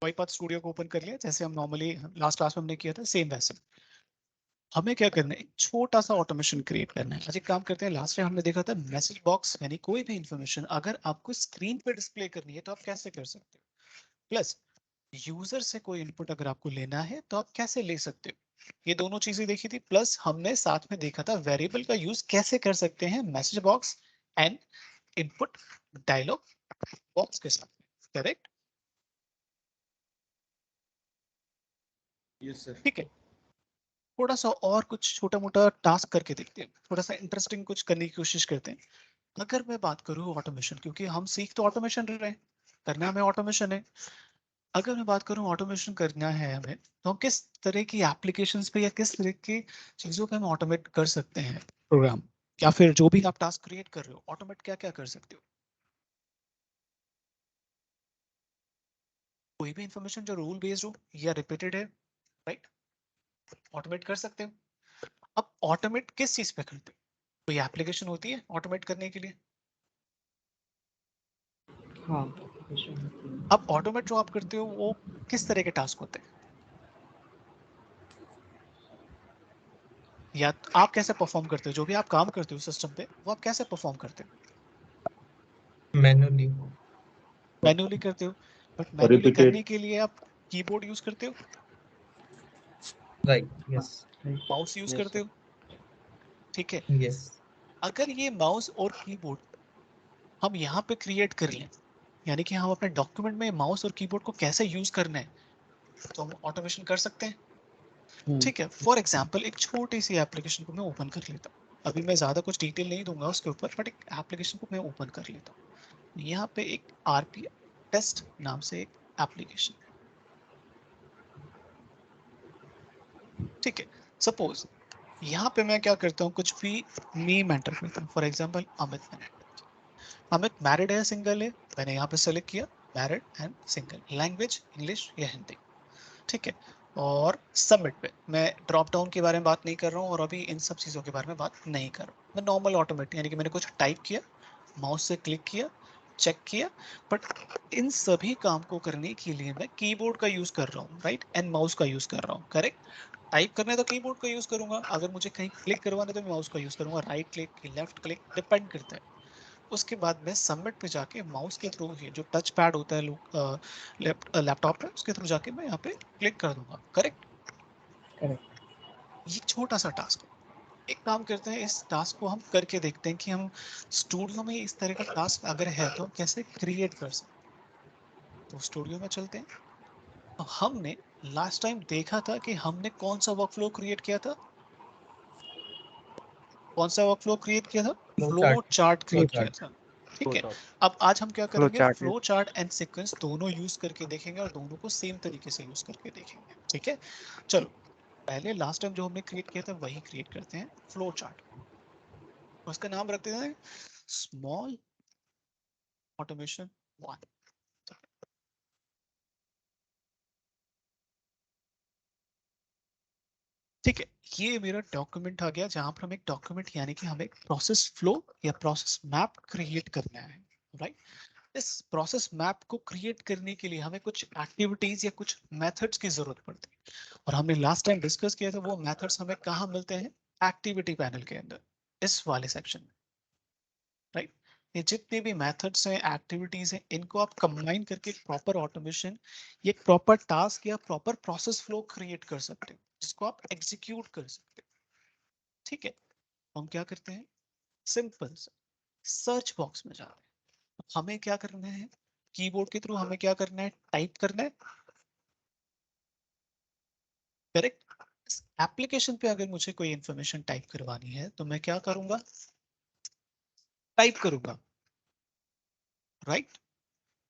UiPath studio को open कर लिया जैसे हम नॉर्मली लास्ट क्लास में हमने किया था, सेम वैसे। हमें क्या करना है, एक छोटा सा ऑटोमेशन क्रिएट करना है। आज एक काम करते हैं, लास्ट टाइम हमने देखा था मैसेज बॉक्स यानी कोई भी इंफॉर्मेशन अगर आपको स्क्रीन पे डिस्प्ले करनी है तो आप कैसे कर सकते हो, प्लस यूजर से कोई इनपुट अगर आपको लेना है तो आप कैसे ले सकते हो। ये दोनों चीजें देखी थी, प्लस हमने साथ में देखा था वेरिएबल का यूज कैसे कर सकते हैं message box and input dialog box के साथ, करेक्ट? Yes sir. ठीक है, थोड़ा सा और कुछ छोटा मोटा टास्क करके देखते हैं, थोड़ा सा इंटरेस्टिंग कुछ करने की कोशिश करते हैं। अगर मैं बात करूँ ऑटोमेशन, क्योंकि हम सीख तो ऑटोमेशन रहे हैं, करना हमें ऑटोमेशन है। अगर मैं बात करूं ऑटोमेशन करना है हमें, तो हम किस तरह की एप्लीकेशंस पे या किस तरह की चीजों पे हम ऑटोमेट कर सकते हैं प्रोग्राम, या फिर जो भी आप टास्क क्रिएट कर रहे हो ऑटोमेट क्या क्या कर सकते हो। कोई भी इंफॉर्मेशन जो रूल बेस्ड हो या रिपीटेड है, राइट, ऑटोमेट कर सकते हो। अब ऑटोमेट किस चीज पे करते हो, कोई एप्लीकेशन होती है ऑटोमेट करने के लिए। हाँ। अब ऑटोमेट जो आप करते हो वो किस तरह के टास्क होते हैं, या आप कैसे परफॉर्म करते हो, जो भी आप काम करते हो सिस्टम पे वो आप कैसे परफॉर्म करते हो। मैनुअली। मैन्युअली करते हो, बट मैन्युअली रिपीटेड। करने के लिए आप कीबोर्ड यूज करते हो, right. Yes. Mouse use yes करते सर। हो, ठीक है। यस। अगर ये माउस और कीबोर्ड हम यहाँ पे क्रिएट कर लें, यानी कि हम अपने डॉक्यूमेंट में माउस और कीबोर्ड को कैसे यूज करना है, तो हम ऑटोमेशन कर सकते हैं। ठीक है, फॉर एग्जांपल एक छोटी सी एप्लीकेशन को मैं ओपन कर लेता हूँ, अभी मैं ज्यादा कुछ डिटेल नहीं दूंगा उसके ऊपर, बट एक एप्लीकेशन को मैं ओपन कर लेता हूँ। यहाँ पे एक आरपी टेस्ट नाम से एक एप्लीकेशन, ठीक है। सपोज यहाँ पे मैं क्या करता हूँ, कुछ भी नेम एंटर करता हूँ, फॉर एग्जांपल अमित मैंने, अमित मैरिड है सिंगल है, मैंने यहाँ पे सेलेक्ट किया married and single, language English या हिंदी, ठीक है। और सबमिट पे मैं ड्रॉप डाउन के बारे में बात नहीं कर रहा हूँ और अभी इन सब चीज़ों के बारे में बात नहीं कर रहा हूँ, मैं नॉर्मल ऑटोमेटिक यानी कि मैंने कुछ टाइप किया, माउस से क्लिक किया, चेक किया। बट इन सभी काम को करने के लिए मैं कीबोर्ड का यूज कर रहा हूँ, राइट, एंड माउस का यूज कर रहा हूँ, करेक्ट। टाइप करना है तो कीबोर्ड का यूज करूंगा, अगर मुझे कहीं क्लिक करवाना है तो मैं माउस का यूज करूंगा, right click left click depend करता है। उसके बाद मैं सबमिट पे जाके माउस के थ्रू ही जो टच पैड होता है लैपटॉप पे, उसके थ्रू जाके मैं यहाँ पे क्लिक कर दूंगा, करेक्ट। करेक्ट। ये छोटा सा टास्क है। एक काम करते हैं, इस टास्क को हम करके देखते हैं कि हम स्टूडियो में इस तरह का टास्क अगर है तो हम कैसे क्रिएट कर सकते हैं। तो स्टूडियो में चलते हैं। तो हमने लास्ट टाइम देखा था कि हमने कौन सा वर्कफ्लो क्रिएट किया था, कौन सा वर्कफ्लो क्रिएट किया था, flow flow chart. Chart flow create किया चार्ट। था, ठीक फ्लो है। चार्ट। अब आज हम क्या फ्लो करेंगे, chart. Flow chart and sequence दोनों यूज करके देखेंगे और दोनों को सेम तरीके से यूज करके देखेंगे, ठीक है। चलो पहले लास्ट टाइम जो हमने क्रिएट किया था वही क्रिएट करते हैं, फ्लो चार्ट। उसका नाम रखते हैं स्मॉल ऑटोमेशन 1, ठीक है। ये मेरा डॉक्यूमेंट आ गया जहां पर हम एक डॉक्यूमेंट यानी कि हमें एक प्रोसेस फ्लो या प्रोसेस मैप क्रिएट करना है, राइट। इस प्रोसेस मैप को क्रिएट करने के लिए हमें कुछ एक्टिविटीज या कुछ मेथड्स की जरूरत पड़ती है, और हमने लास्ट टाइम डिस्कस किया था वो मेथड्स हमें कहाँ मिलते हैं, एक्टिविटी पैनल के अंदर, इस वाले सेक्शन में, राइट। ये जितने भी मेथड्स हैं एक्टिविटीज हैं इनको आप कंबाइन करके प्रॉपर ऑटोमेशन, ये प्रॉपर टास्क या प्रॉपर प्रोसेस फ्लो क्रिएट कर सकते हो जिसको आप एग्जीक्यूट कर सकते हो, ठीक है। हम क्या करते हैं, सिंपल सर्च बॉक्स में जाते हैं। हमें क्या करना है, कीबोर्ड के थ्रू हमें क्या करना है, टाइप करना है, करेक्ट। एप्लीकेशन पे अगर मुझे कोई इंफॉर्मेशन टाइप करवानी है तो मैं क्या करूंगा, टाइप करूंगा, राइट।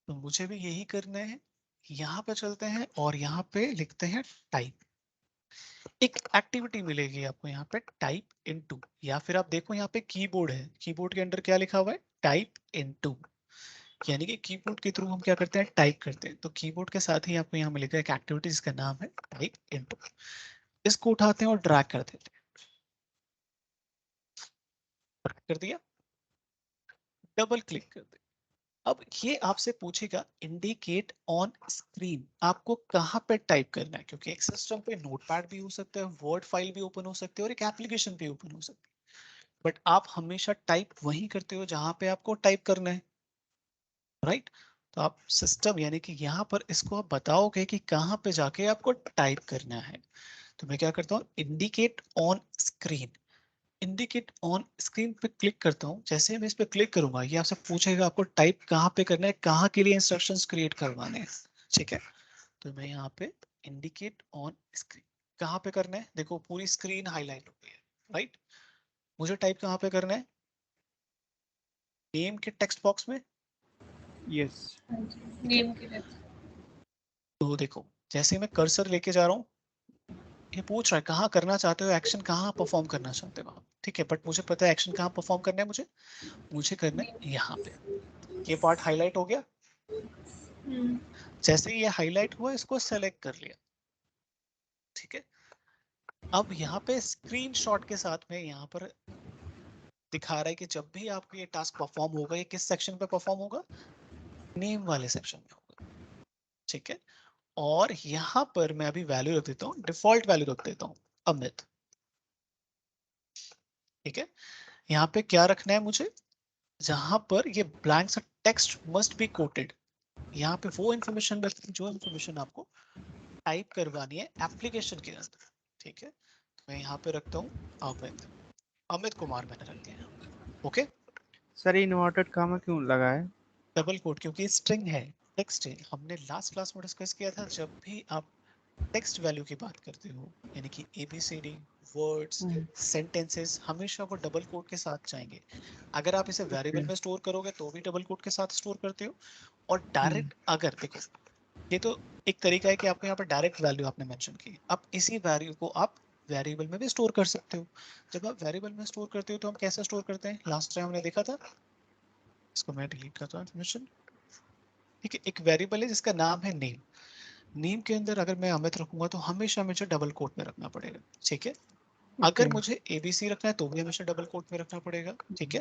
तो मुझे भी यही करना है, यहाँ पे चलते हैं और यहाँ पे लिखते हैं टाइप। एक एक्टिविटी मिलेगी आपको यहाँ पे टाइप इनटू, या फिर आप देखो यहाँ पे कीबोर्ड है, कीबोर्ड के अंदर क्या लिखा हुआ है, टाइप इनटू, यानी कि कीबोर्ड के थ्रू हम क्या करते हैं, टाइप करते हैं। तो कीबोर्ड के साथ ही आपको यहाँ मिलेगा एक एक्टिविटी जिसका नाम है टाइप इनटू। इसको उठाते हैं और ड्रैग कर देते हैं, ड्रैग कर दिया, डबल क्लिक कर दे। अब ये आपसे पूछेगा इंडिकेट ऑन स्क्रीन, आपको कहाँ पे टाइप करना है, क्योंकि एक सिस्टम पे नोटपैड भी हो सकता है, वर्ड फाइल भी ओपन हो सकती है और एक एप्लीकेशन भी ओपन हो सकती है, बट आप हमेशा टाइप वहीं करते हो जहां पे आपको टाइप करना है, राइट? तो आप सिस्टम यानी कि यहाँ पर इसको आप बताओगे कि कहाँ पे जाके आपको टाइप करना है। तो मैं क्या करता हूँ, indicate on screen, indicate on screen पे क्लिक करता हूँ। जैसे मैं इस पे क्लिक करूंगा ये आपसे पूछेगा आपको टाइप कहाँ पे करना है, कहाँ के लिए इंस्ट्रक्शंस क्रिएट करवाने हैं, ठीक है? तो मैं यहाँ पे इंडिकेट ऑन स्क्रीन, कहाँ पे करना है, देखो पूरी स्क्रीन हाईलाइट हो गई है, राइट? मुझे टाइप कहाँ पे करना है, नेम के टेक्स्ट बॉक्स में, यस। नेम के लिए। तो देखो जैसे मैं कर्सर लेके जा रहा हूँ, ये पूछ रहा है कहाँ करना चाहते हो एक्शन, कहाँ परफॉर्म करना चाहते हो आप, ठीक है? बट मुझे पता है एक्शन कहाँ परफॉर्म करना है, मुझे करना है यहाँ पे। ये पार्ट हाईलाइट हो गया, जैसे ये हाईलाइट हुआ इसको सेलेक्ट कर लिया, ठीक है? अब यहाँ पे स्क्रीनशॉट के साथ में यहाँ पर दिखा रहा है कि जब भी आपको ये टास्क परफॉर्म होगा, ये किस सेक्शन पे परफॉर्म होगा, नेम वाले सेक्शन में होगा, ठीक है? और यहाँ पर मैं अभी वैल्यू रख देता हूँ, डिफॉल्ट वैल्यू रख देता हूँ अमित, ठीक है? यहाँ पे क्या रखना है मुझे, जहां पर ये ब्लैंक सा टेक्स्ट मस्ट बी कोटेड, यहाँ पे वो इन्फॉर्मेशन रखनी जो इन्फॉर्मेशन आपको टाइप करवानी है एप्लीकेशन के अंदर, ठीक है? तो मैं यहाँ पे रखता हूँ अमित, अमित कुमार मैंने रख दिया, ओके? सर इन्वर्टेड कामा क्यों लगा है? डबल कोट क्योंकि स्ट्रिंग है, टेक्स्ट है। हमने लास्ट क्लास में डिस्कस किया था जब भी आप टेक्स्ट वैल्यू की बात करते हो यानी कि एबीसीडी, वर्ड्स, सेंटेंसेस, हमेशा वो डबल कोट के साथ जाएंगे। अगर आप इसे वेरिएबल में स्टोर करोगे तो भी डबल कोट के साथ स्टोर करते हो, और डायरेक्ट अगर देखो ये तो एक तरीका है कि आपको यहाँ पर डायरेक्ट वैल्यू आपने मेंशन की, आप इसी वैल्यू को आप वेरिएबल में भी स्टोर कर सकते हो। जब आप वेरिएबल में स्टोर करते हो तो हम कैसे स्टोर करते हैं, लास्ट टाइम हमने देखा था, इसको मैं डिलीट करता हूँ इन्फॉर्मेशन, ठीक है? एक वेरिएबल है जिसका नाम है नेम, नेम के अंदर अगर मैं अमित रखूंगा तो हमेशा मुझे डबल कोट में रखना पड़ेगा, ठीक है? अगर मुझे एबीसी रखना है तो भी हमेशा डबल कोट में रखना पड़ेगा, ठीक है?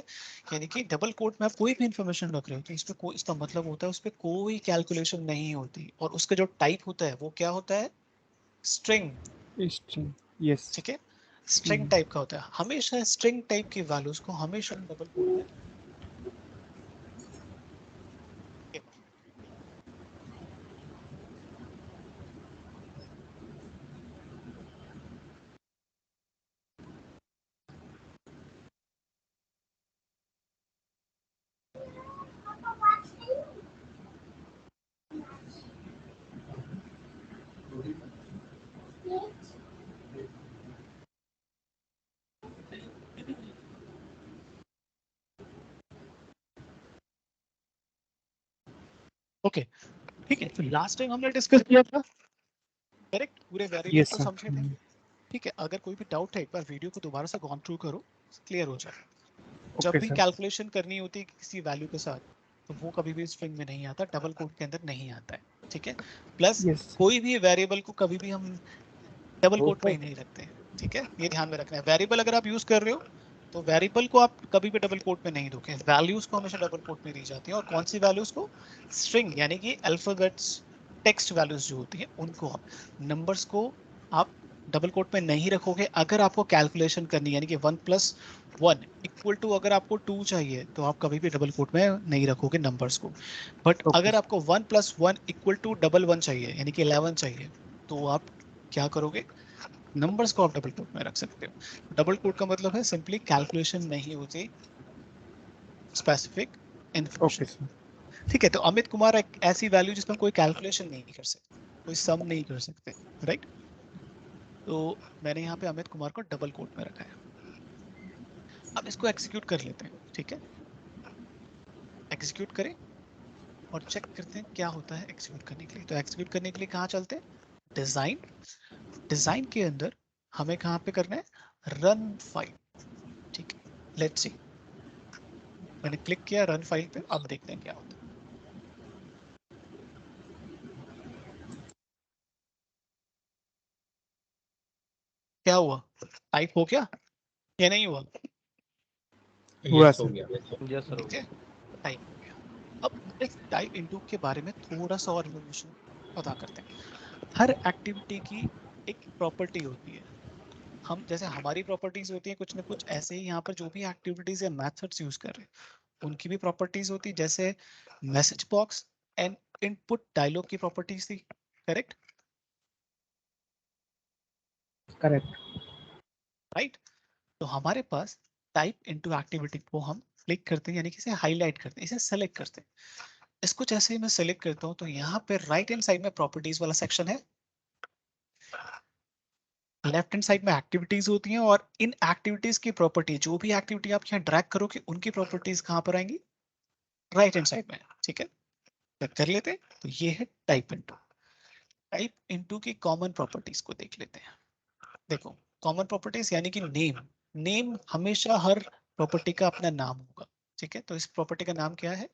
यानी कि डबल कोट में आप कोई भी इंफॉर्मेशन रख रहे हो तो इस पे कोई, इसका मतलब होता है उस पे कोई कैलकुलेशन नहीं होती, और उसका जो टाइप होता है वो क्या होता है, स्ट्रिंग, स्ट्रिंग। यस। ठीक है? स्ट्रिंग टाइप का होता है, हमेशा स्ट्रिंग टाइप की वैल्यूज को हमेशा डबल कोट में, ओके, ठीक है? तो लास्ट टाइम हमने डिस्कस किया था, करेक्ट? पूरे वेरिएबल यस को सर। समझे थे, ठीक है? अगर कोई भी डाउट है एक बार वीडियो को दोबारा से गॉन थ्रू करो, क्लियर हो जाए। जब ओके भी सर। कैलकुलेशन करनी होती है किसी वैल्यू के साथ तो वो कभी भी स्ट्रिंग में नहीं आता, डबल कोट के अंदर नहीं आता है, ठीक है? Plus yes. कोई भी वेरिएबल को कभी भी हम डबल कोट में ही नहीं रखते हैं, ठीक है? ये ध्यान में रखना है, वेरिएबल अगर आप यूज कर रहे हो तो वेरिएबल को आप कभी भी डबल कोट में नहीं दोगे, वैल्यूज को हमेशा डबल कोट में दी जाती है, और कौन सी वैल्यूज को, स्ट्रिंग यानी कि अल्फाबेट्स, टेक्स्ट वैल्यूज जो होती है उनको, आप नंबर्स को आप डबल कोट में नहीं रखोगे। अगर आपको कैलकुलेशन करनी यानी कि 1+1 इक्वल टू अगर आपको 2 चाहिए तो आप कभी भी डबल कोट में नहीं रखोगे नंबर्स को, बट ओके अगर आपको 1+1 इक्वल टू 111 चाहिए यानी कि 11 चाहिए तो आप क्या करोगे, नंबर्स को आप डबल कोट में रख सकते हो। डबल कोट का मतलब है सिंपली कैलकुलेशन नहीं होती स्पेसिफिक ओके इंफॉर्मेशन, सर। ठीक है? तो अमित कुमार एक ऐसी वैल्यू जिसमें कोई कैलकुलेशन नहीं कर सकते, कोई सम नहीं कर सकते, राइट? तो मैंने यहाँ पे अमित कुमार को डबल कोट में रखा है। अब इसको एग्जीक्यूट कर लेते हैं, ठीक है? एग्जीक्यूट करें और चेक करते हैं क्या होता है एग्जीक्यूट करने के लिए। तो एग्जीक्यूट करने के लिए कहाँ चलते हैं, डिजाइन, डिजाइन के अंदर हमें कहाँ पे करना है, रन फाइल, ठीक है? लेट्स सी, मैंने क्लिक किया रन फाइल पे, अब देखते हैं क्या होता है। क्या हुआ, टाइप हो गया या नहीं हुआ? हुआ यस हो सर। गया। Yes sir. ठीक है, टाइप हो गया। अब इस टाइप इनटू के बारे में थोड़ा सा और इन्फॉर्मेशन पता करते हैं। हर एक्टिविटी की एक प्रॉपर्टी होती है। हम जैसे हमारी प्रॉपर्टीज होती है कुछ ना कुछ ऐसे ही, यहाँ पर जो भी एक्टिविटीज या मेथड्स यूज कर रहे हैं उनकी भी प्रॉपर्टीज होती है। जैसे message box and input dialog की प्रॉपर्टीज थी, करेक्ट? करेक्ट। राइट। तो हमारे पास टाइप इनटू एक्टिविटी को हम क्लिक करते हैं, यानी कि इसे हाईलाइट करते हैं, इसे सेलेक्ट करते हैं। इसको जैसे ही मैं सेलेक्ट करता हूं तो यहाँ पे राइट हैंड साइड में प्रॉपर्टीज वाला सेक्शन है, लेफ्ट हैंड साइड में एक्टिविटीज होती हैं, और इन एक्टिविटीज की प्रॉपर्टी, जो भी एक्टिविटी आप यहाँ ड्रैग करोगे उनकी प्रॉपर्टीज कहाँ पर आएंगी? राइट हैंड साइड में। ठीक है, चेक कर लेते हैं। तो ये है टाइप इनटू। टाइप इनटू की कॉमन प्रॉपर्टीज को देख लेते हैं। देखो, कॉमन प्रॉपर्टीज यानी कि नेम। नेम हमेशा हर प्रॉपर्टी का अपना नाम होगा। ठीक है, तो इस प्रॉपर्टी का नाम क्या है,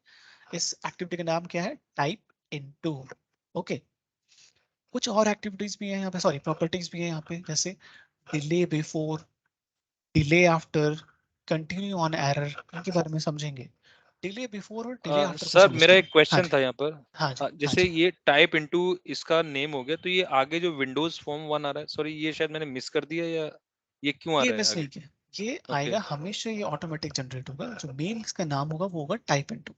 इस एक्टिविटी का नाम क्या है? Type into. ओके, कुछ और एक्टिविटीज भी है यहाँ पे, सॉरी प्रॉपर्टीज भी है यहाँ पे, जैसे delay before, delay after, continue on error, इनके बारे में समझेंगे। डिले बिफोर और डिले आफ्टर को सर मेरा समझते एक हैं। हाँ क्वेश्चन जी, था यहाँ पर। हाँ जी, हाँ जैसे जी। ये टाइप इनटू इसका नेम हो गया, तो ये आगे जो विंडोज फॉर्म 1 आ रहा है, सॉरी ये शायद मैंने मिस कर दिया, या ये क्यों आ ये रहा है मिस आगे? नहीं किया, ये ओके। आएगा हमेशा, ये ऑटोमेटिक जनरेट होगा। जो मेन इसका नाम होगा वो होगा टाइप इनटू।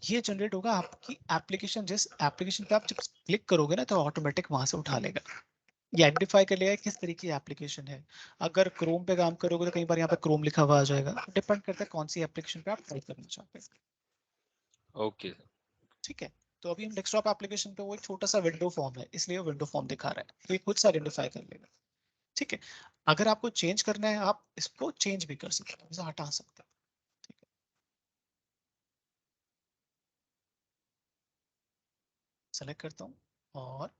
ये जनरेट होगा आपकी एप्लीकेशन, जिस एप्लीकेशन पे आप जब क्लिक करोगे ना तो ऑटोमेटिक वहां से उठा लेगा। ये आइडेंटिफाई कर लेगा किस तरीके की एप्लीकेशन है। अगर क्रोम पे काम करोगे तो कई बार यहाँ पे क्रोम लिखा हुआ आ जाएगा, डिपेंड करता है कौन सी एप्लीकेशन पे आप टाइप करना चाहते हैं। ओके। ठीक है, तो अभी हम डेस्कटॉप एप्लीकेशन पे वो एक छोटा सा विंडो फॉर्म है, इसलिए वो विंडो फॉर्म दिखा रहा है, तो ये खुद से आइडेंटिफाई कर लेगा। ठीक है, अगर आपको चेंज करना है आप इसको चेंज भी कर सकते हो, इसे हटा सकते हो। ठीक है, सेलेक्ट करता हूँ और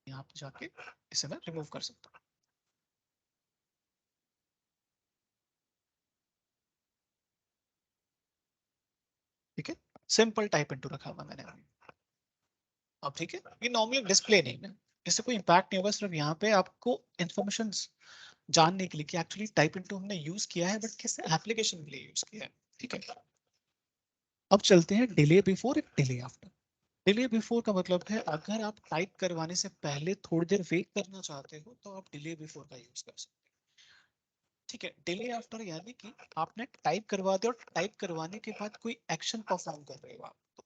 यहाँ पे जाके इसे मैं रिमूव कर सकता हूँ। ठीक है, सिंपल टाइप इनटू रखा हुआ मैंने अभी। अब ठीक है, ये नॉर्मली डिस्प्ले नेम है, इससे कोई इंपैक्ट नहीं होगा, सिर्फ यहाँ पे आपको इंफॉर्मेशन जानने के लिए कि एक्चुअली टाइप इनटू हमने यूज किया है, बट किस एप्लीकेशन के लिए यूज किया है। ठीक है, अब चलते हैं डिले बिफोर, एक डिले आफ्टर। डिले बिफोर का मतलब है अगर आप टाइप करवाने से पहले थोड़ी देर वेट करना चाहते हो तो आप डिले बिफोर का यूज कर सकते हो। ठीक है, डिले आफ्टर यानी कि आपने टाइप करवा दिया और टाइप करवाने के बाद कोई एक्शन परफॉर्म कर रहे हो आप, तो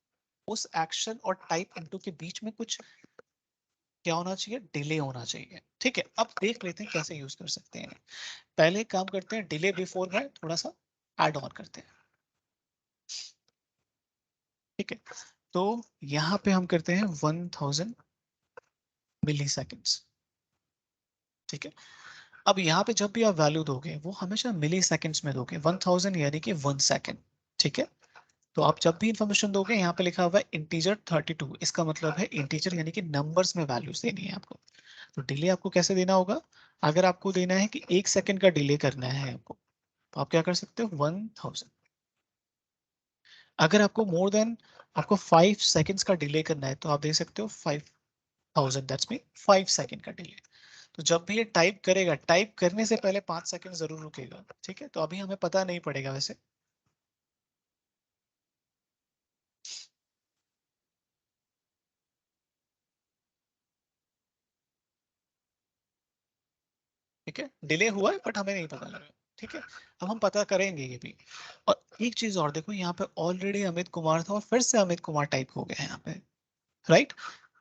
उस एक्शन और टाइप इनटू के बीच में कुछ क्या होना चाहिए? डिले होना चाहिए। ठीक है, अब देख लेते हैं कैसे यूज कर सकते हैं। पहले एक काम करते हैं, डिले बिफोर में थोड़ा सा ऐड ऑन करते हैं। ठीक है, तो यहाँ पे हम करते हैं 1000 मिली सेकेंड्स। ठीक है, अब यहाँ पे जब भी आप वैल्यू दोगे वो हमेशा मिली सेकेंड्स में दोगे, 1000 यानी कि 1 सेकेंड। ठीक है, तो आप जब भी इंफॉर्मेशन दोगे यहाँ पे लिखा हुआ है इंटीजर 32, इसका मतलब है इंटीजर यानी कि नंबर्स में वैल्यूज देनी है आपको। तो डिले आपको कैसे देना होगा? अगर आपको देना है कि 1 सेकेंड का डिले करना है आपको, तो आप क्या कर सकते हो? 1000। अगर आपको मोर देन, आपको 5 सेकेंड्स का डिले करना है तो आप दे सकते हो 5000, दैट्स मीन 5 सेकेंड का डिले। तो जब भी ये टाइप करेगा, टाइप करने से पहले 5 सेकेंड जरूर रुकेगा। ठीक है, तो अभी हमें पता नहीं पड़ेगा वैसे। ठीक है, डिले हुआ है बट हमें नहीं पता लगा। ठीक है, अब हम पता करेंगे ये भी। और एक चीज और देखो, यहाँ पे ऑलरेडी अमित कुमार था और फिर से अमित कुमार टाइप हो गया यहाँ पे। राइट,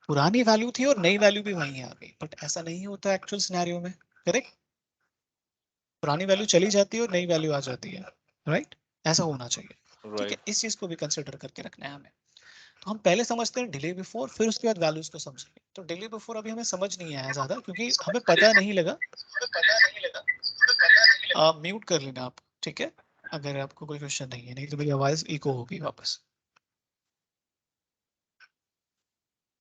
पुरानी वैल्यू थी और नई वैल्यू भी वहीं आ गई, बट ऐसा नहीं होता एक्चुअल सिनेरियो में। करेक्ट, पुरानी वैल्यू चली जाती है और नई वैल्यू आ जाती है। राइट, ऐसा होना चाहिए। ठीक है, राइट। इस चीज को भी कंसिडर करके रखना है हमें। तो हम पहले समझते हैं डिले बिफोर, फिर उसके बाद वैल्यूज को समझेंगे। तो डिले बिफोर अभी हमें समझ नहीं आया ज्यादा क्योंकि हमें पता नहीं लगा। म्यूट कर लेना आप। ठीक है, अगर आपको कोई क्वेश्चन नहीं है, नहीं तो मेरी आवाज इको होगी वापस।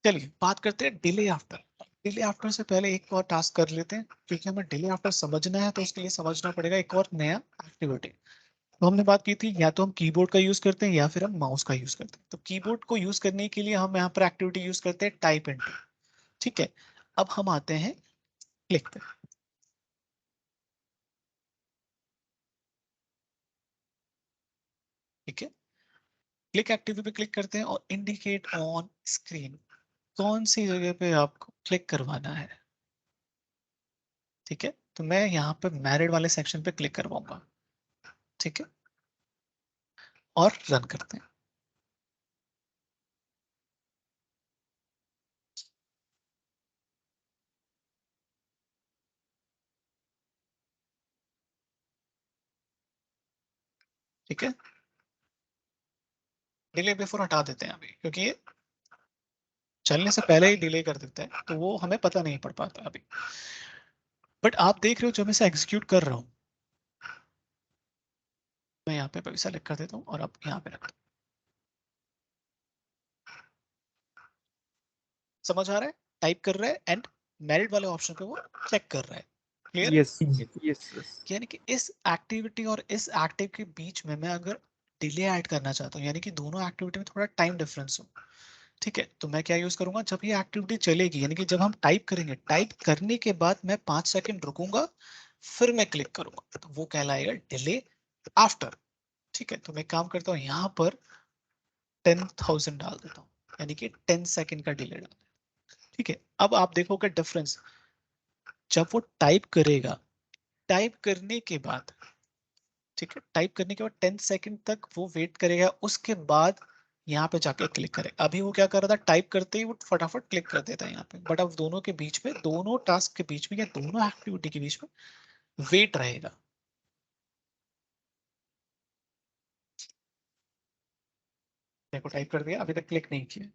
चलिए बात करते हैं डिले आफ्टर। डिले आफ्टर से पहले एक और टास्क कर लेते हैं, क्योंकि हमें डिले आफ्टर समझना है तो उसके लिए समझना पड़ेगा एक और नया एक्टिविटी। तो हमने बात की थी या तो हम कीबोर्ड का यूज करते हैं या फिर हम माउस का यूज करते हैं। तो कीबोर्ड को यूज करने के लिए हम यहाँ पर एक्टिविटी यूज करते हैं टाइप इनटू। ठीक है, अब हम आते हैं क्लिक पे। ठीक है, क्लिक एक्टिविटी पे क्लिक करते हैं और इंडिकेट ऑन स्क्रीन, कौन सी जगह पे आपको क्लिक करवाना है। ठीक है, तो मैं यहाँ पे मैरिड वाले सेक्शन पे क्लिक करवाऊंगा। ठीक है, और रन करते हैं। ठीक है, डिले बिफोर हटा देते हैं अभी, क्योंकि ये चलने से पहले ही डिले कर देता है, तो वो हमें पता नहीं पड़ पाता अभी। बट आप देख रहे हो, जब मैं इसे एग्जीक्यूट कर रहा हूँ, मैं यहाँ पे सेलेक्ट कर देता हूँ और अब यहाँ पे रखता हूँ। समझ आ रहा है, टाइप कर रहा है एंड मैरिड वाले ऑप्शन पे वो चेक कर रहा है। क्लियर? यस यस यस यानी कि इस एक्टिविटी और इस एक्टिव के बीच में मैं अगर डिले ऐड करना चाहता हूँ, यानी कि दोनों एक्टिविटी में थोड़ा टाइम डिफरेंस हो, ठीक है, तो मैं क्या यूज करूंगा, जब ये एक्टिविटी चलेगी, यानी कि जब हम टाइप करेंगे, टाइप करने के बाद मैं 5 सेकंड रुकूंगा, फिर मैं क्लिक करूंगा, तो वो कहलाएगा डिले आफ्टर। ठीक है, तो मैं काम करता हूँ, यहाँ पर 10,000 डाल देता हूँ, यानी कि 10 सेकंड का डिले डाल। ठीक है, अब आप देखोगे डिफरेंस, जब वो टाइप करेगा, टाइप करने के बाद, ठीक है, टाइप करने के बाद 10 सेकंड तक वो वेट करेगा, उसके बाद यहाँ पे जाके क्लिक करे। अभी वो क्या कर रहा था, टाइप करते ही वो फटाफट क्लिक कर देता है यहाँ पे, बट अब दोनों के बीच में, दोनों टास्क के बीच में या दोनों एक्टिविटी के बीच में वेट रहेगा। देखो टाइप कर दिया, अभी तक क्लिक नहीं किया,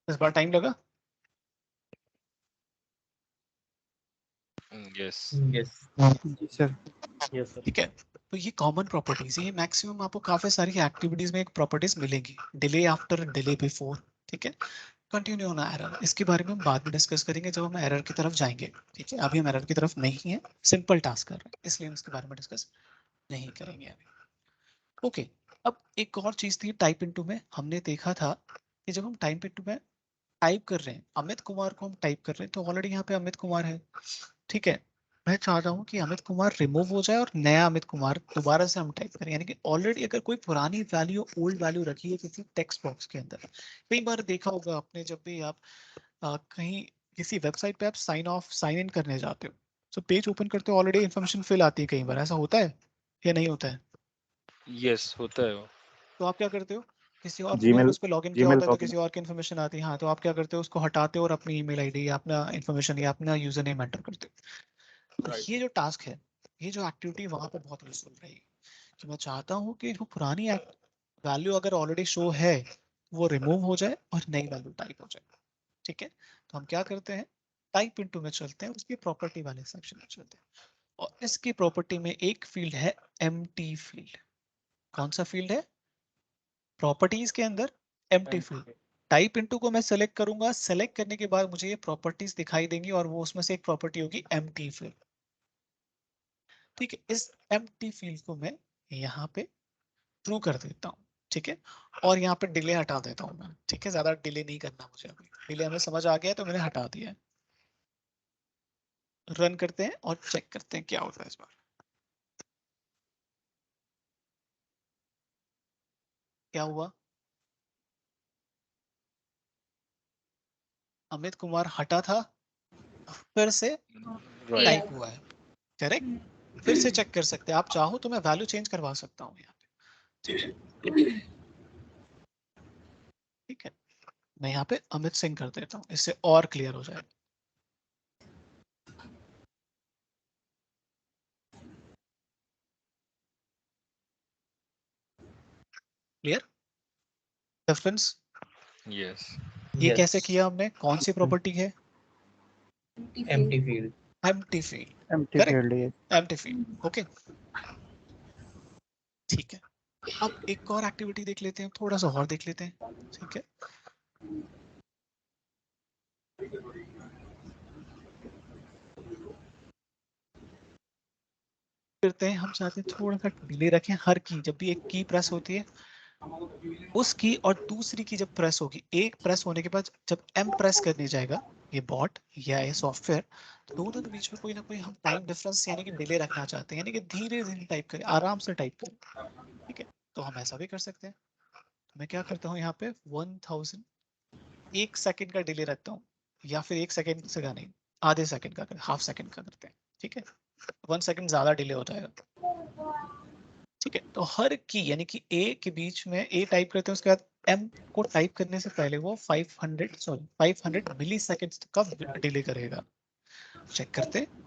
इस बार टाइम लगा। यस जी सर। ठीक है, तो ये कॉमन प्रॉपर्टीज, ये मैक्सिमम आपको काफी सारी एक्टिविटीज में एक प्रॉपर्टीज मिलेंगी, डिले आफ्टर, डिले बिफोर। ठीक है, कंटिन्यू ऑन एरर, इसके बारे में हम बाद में डिस्कस करेंगे जब हम एरर की तरफ जाएंगे। ठीक है, अभी हम एरर की तरफ नहीं है, सिंपल टास्क कर रहे हैं, इसलिए हम इसके बारे में डिस्कस नहीं करेंगे अभी। ओके, अब एक और चीज थी टाइप इनटू में, हमने देखा था कि जब हम टाइप इनटू में टाइप कर रहे हैं, अमित कुमार को हम टाइप कर रहे हैं, तो ऑलरेडी यहाँ पे अमित कुमार है। ठीक है, मैं चाहता हूँ कि अमित कुमार रिमूव हो जाए और नया अमित कुमार दोबारा से हम टाइप करें, यानी कि ऑलरेडी अगर कोई पुरानी वैल्यू, ओल्ड वैल्यू रखी है किसी टेक्स्ट बॉक्स के अंदर, कई बार देखा होगा आपने, जब भी आप कहीं किसी वेबसाइट पे आप साइन ऑफ, साइन इन करने जाते हो, तो पेज ओपन करते हो, ऑलरेडी इन्फॉर्मेशन फिल आती है, कई बार ऐसा होता है या नहीं होता है? यस होता है वो। तो आप क्या करते हो, किसी और ने जीमेल उस पर लॉगिन किया जीमेल होता है तो लॉगिन। किसी और की इन्फॉर्मेशन आती है, हाँ, तो आप क्या करते हो, उसको हटाते हो और अपनी ईमेल आईडी या अपना इन्फॉर्मेशन या अपना यूजर नेम एंटर करते हो। तो ये जो टास्क है, ये जो एक्टिविटी वहां पर बहुत यूजफुल रहेगी, कि मैं चाहता हूँ कि वो पुरानी वैल्यू अगर ऑलरेडी शो है, वो रिमूव हो जाए और नई वैल्यू टाइप हो जाए। ठीक है, तो हम क्या करते हैं, टाइप इनटू में चलते हैं, उसकी प्रॉपर्टी वाले सेक्शन में चलते हैं, और इसकी प्रॉपर्टी में एक फील्ड है एम्प्टी फील्ड। कौन सा फील्ड है, प्रॉपर्टीज के अंदर एम्प्टी फील्ड। टाइप इनटू को मैं सेलेक्ट करूंगा, सेलेक्ट करने के बाद मुझे ये प्रॉपर्टीज दिखाई देंगी और वो उसमें से एक प्रॉपर्टी होगी एम्प्टी फील्ड। ठीक है, इस एम्प्टी फील्ड को मैं यहाँ पे ट्रू कर देता हूँ। ठीक है, और यहाँ पे डिले हटा देता हूँ मैं। ठीक है, ज्यादा डिले नहीं करना मुझे, अभी डिले हमें समझ आ गया है तो मैंने हटा दिया है। रन करते हैं और चेक करते हैं क्या होता है इस बार। क्या हुआ, अमित कुमार हटा था, फिर से राइट। टाइप हुआ है, करेक्ट। फिर से चेक कर सकते हैं, आप चाहो तो मैं वैल्यू चेंज करवा सकता हूँ यहाँ पे। ठीक है, ठीक है, मैं यहाँ पे अमित सिंह कर देता हूँ, इससे और क्लियर हो जाएगा। Clear difference? यस ये कैसे किया हमने, कौन सी प्रॉपर्टी है, empty field. Empty field, empty correct, field है। Empty field. ओके, ठीक है, अब एक और एक्टिविटी देख लेते हैं, थोड़ा सा और देख लेते हैं। ठीक है, करते हैं, हम चाहते हैं थोड़ा सा डिले रखें, हर की जब भी एक की प्रेस होती है, उस की और दूसरी की जब प्रेस होगी, एक प्रेस होने के बाद जब एम प्रेस करने जाएगा, ये बॉट या ये सॉफ्टवेयर, तो दोनों के बीच में कोई ना कोई हम टाइम डिफरेंस यानी कि डिले रखना चाहते हैं, यानी कि धीरे धीरे टाइप करें, आराम से टाइप करें, ठीक है। तो हम ऐसा भी कर सकते हैं। तो मैं क्या करता हूँ यहाँ पे 1000 1 सेकंड का डिले रखता हूँ, या फिर 1 सेकंड से का नहीं, आधे सेकंड का, हाफ सेकंड का करते हैं, ठीक है। 1 सेकंड ज्यादा डिले हो जाएगा, ठीक है। तो हर की यानी कि ए के बीच में ए टाइप करते हैं, उसके बाद एम को टाइप करने से पहले वो 500 मिली सेकेंड का डिले करेगा। चेक करते हैं।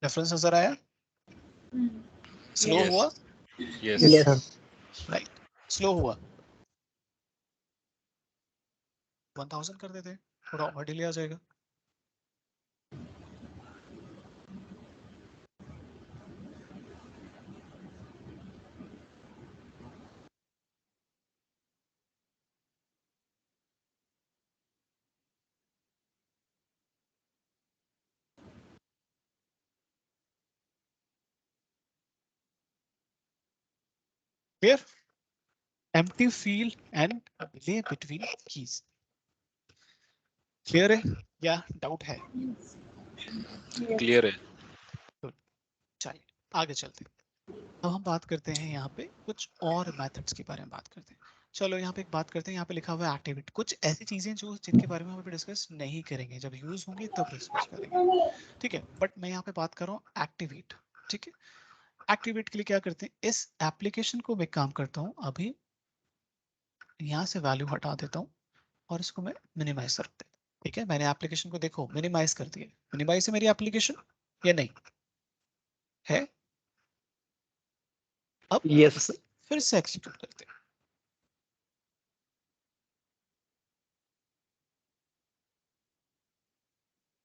डिफरेंस नजर आया? Slow Yes. हुआ, Yes. Yes, sir. Right, slow हुआ। 1000 कर देते हैं, थोड़ा और डिले आ जाएगा। Clear? empty field and delay between keys. Clear है या डाउट है? Clear है। चलिए आगे चलते हैं। अब हम बात करते हैं यहाँ पे कुछ और मेथड्स के बारे में बात करते हैं। चलो यहाँ पे एक बात करते हैं, यहाँ पे लिखा हुआ है एक्टिवेट, कुछ ऐसी चीजें जो जिनके बारे में हम डिस्कस नहीं करेंगे, जब यूज होंगे तब डिस्कस करेंगे, ठीक है। बट मैं यहाँ पे बात कर रहा हूँ एक्टिवेट, ठीक है। एक्टिवेट के लिए क्या करते हैं, इस एप्लीकेशन को मैं काम करता हूँ, अभी यहाँ से वैल्यू हटा देता हूँ और इसको मैं मिनिमाइज कर देता हूँ, ठीक है। मैंने एप्लीकेशन को देखो मिनिमाइज कर दिया, मिनिमाइज है मेरी एप्लीकेशन या नहीं है? अब Yes. फिर से एग्जीक्यूट करते हैं।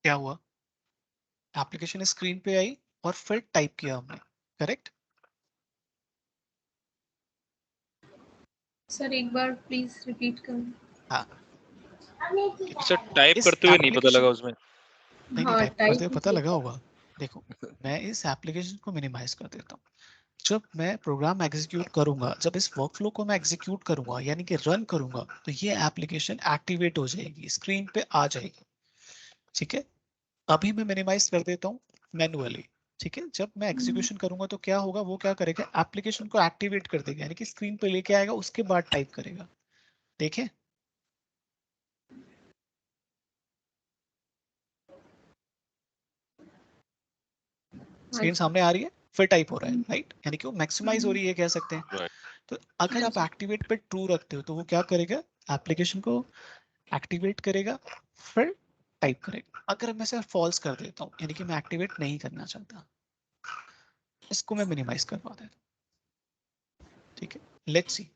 क्या हुआ, एप्लीकेशन स्क्रीन पे आई और फिर टाइप किया हमने, करेक्ट? सर एक बार प्लीज रिपीट करो। हाँ, सर टाइप इस करते हुए नहीं पता एप्लीकेशन, लगा उसमें। नहीं हाँ टाइप करते हुए पता टाइप। लगा होगा। देखो मैं इस एप्लीकेशन को मिनिमाइज कर देता हूँ, जब मैं प्रोग्राम एग्जीक्यूट करूंगा, जब इस वर्कफ्लो को मैं एग्जीक्यूट करूंगा यानी कि रन करूंगा, तो ये एप्लीकेशन एक्टिवेट हो जाएगी, स्क्रीन पे आ जाएगी, ठीक है। अभी मैं मिनिमाइज कर देता हूँ मैन्युअली, ठीक है। जब मैं एग्जीक्यूशन करूंगा तो क्या होगा, वो क्या करेगा, एप्लीकेशन को एक्टिवेट कर देगा, यानी कि स्क्रीन पे लेके आएगा, उसके बाद टाइप करेगा। देखें, स्क्रीन सामने आ रही है, फिर टाइप हो रहा है, राइट, यानी कि वो मैक्सिमाइज हो रही है, कह सकते हैं। Right. तो अगर आप एक्टिवेट पे ट्रू रखते हो तो वो क्या करेगा, एप्लीकेशन को एक्टिवेट करेगा, फिर टाइप करेगा। अगर मैं सिर्फ फॉल्स कर देता हूँ, यानी कि मैं एक्टिवेट नहीं करना चाहता, इसको मैं मिनिमाइज करवा देता हूँ, ठीक है। लेट्स सी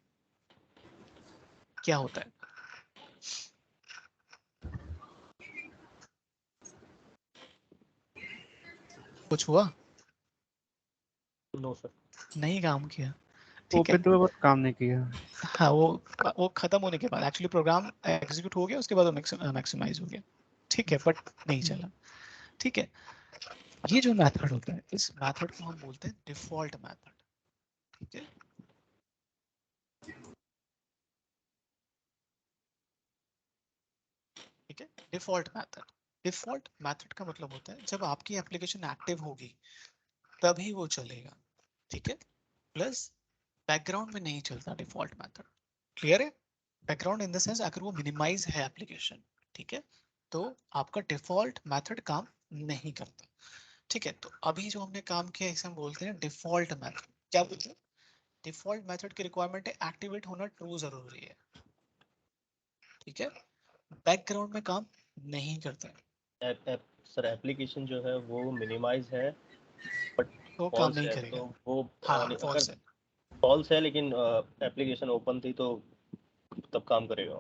क्या होता है। कुछ हुआ? No, sir. नहीं काम किया, ठीक है। ओपन तो बहुत काम नहीं किया। हाँ, वो खत्म होने के बाद एक्चुअली प्रोग्राम एग्जीक्यूट हो गया, उसके बाद वो मैक्सिमाइज हो गया, ठीक है, बट नहीं चला, ठीक है। ये जो मेथड होता है, इस मेथड को हम बोलते हैं डिफॉल्ट मेथड, ठीक है। ठीक है, डिफॉल्ट मेथड। डिफॉल्ट मेथड का मतलब होता है जब आपकी एप्लीकेशन एक्टिव होगी तभी वो चलेगा, ठीक है। प्लस बैकग्राउंड में नहीं चलता डिफॉल्ट मेथड, क्लियर है? बैकग्राउंड इन द सेंस अगर वो मिनिमाइज है एप्लीकेशन, ठीक है, तो आपका डिफॉल्ट मेथड काम नहीं करता, ठीक है। तो अभी जो हमने काम किया इसे हम बोलते हैं डिफॉल्ट मेथड। क्या बोलते हैं? डिफॉल्ट मेथड की रिक्वायरमेंट है एक्टिवेट होना ट्रू जरूरी है, ठीक है, बैकग्राउंड में काम नहीं करता है, सर एप्लीकेशन जो है वो मिनिमाइज है बट तो काम फॉल्स नहीं है, करेगा। तो वो हाँ अगर फॉल्स है, फॉल्स है लेकिन एप्लीकेशन ओपन थी तो तब काम करेगा।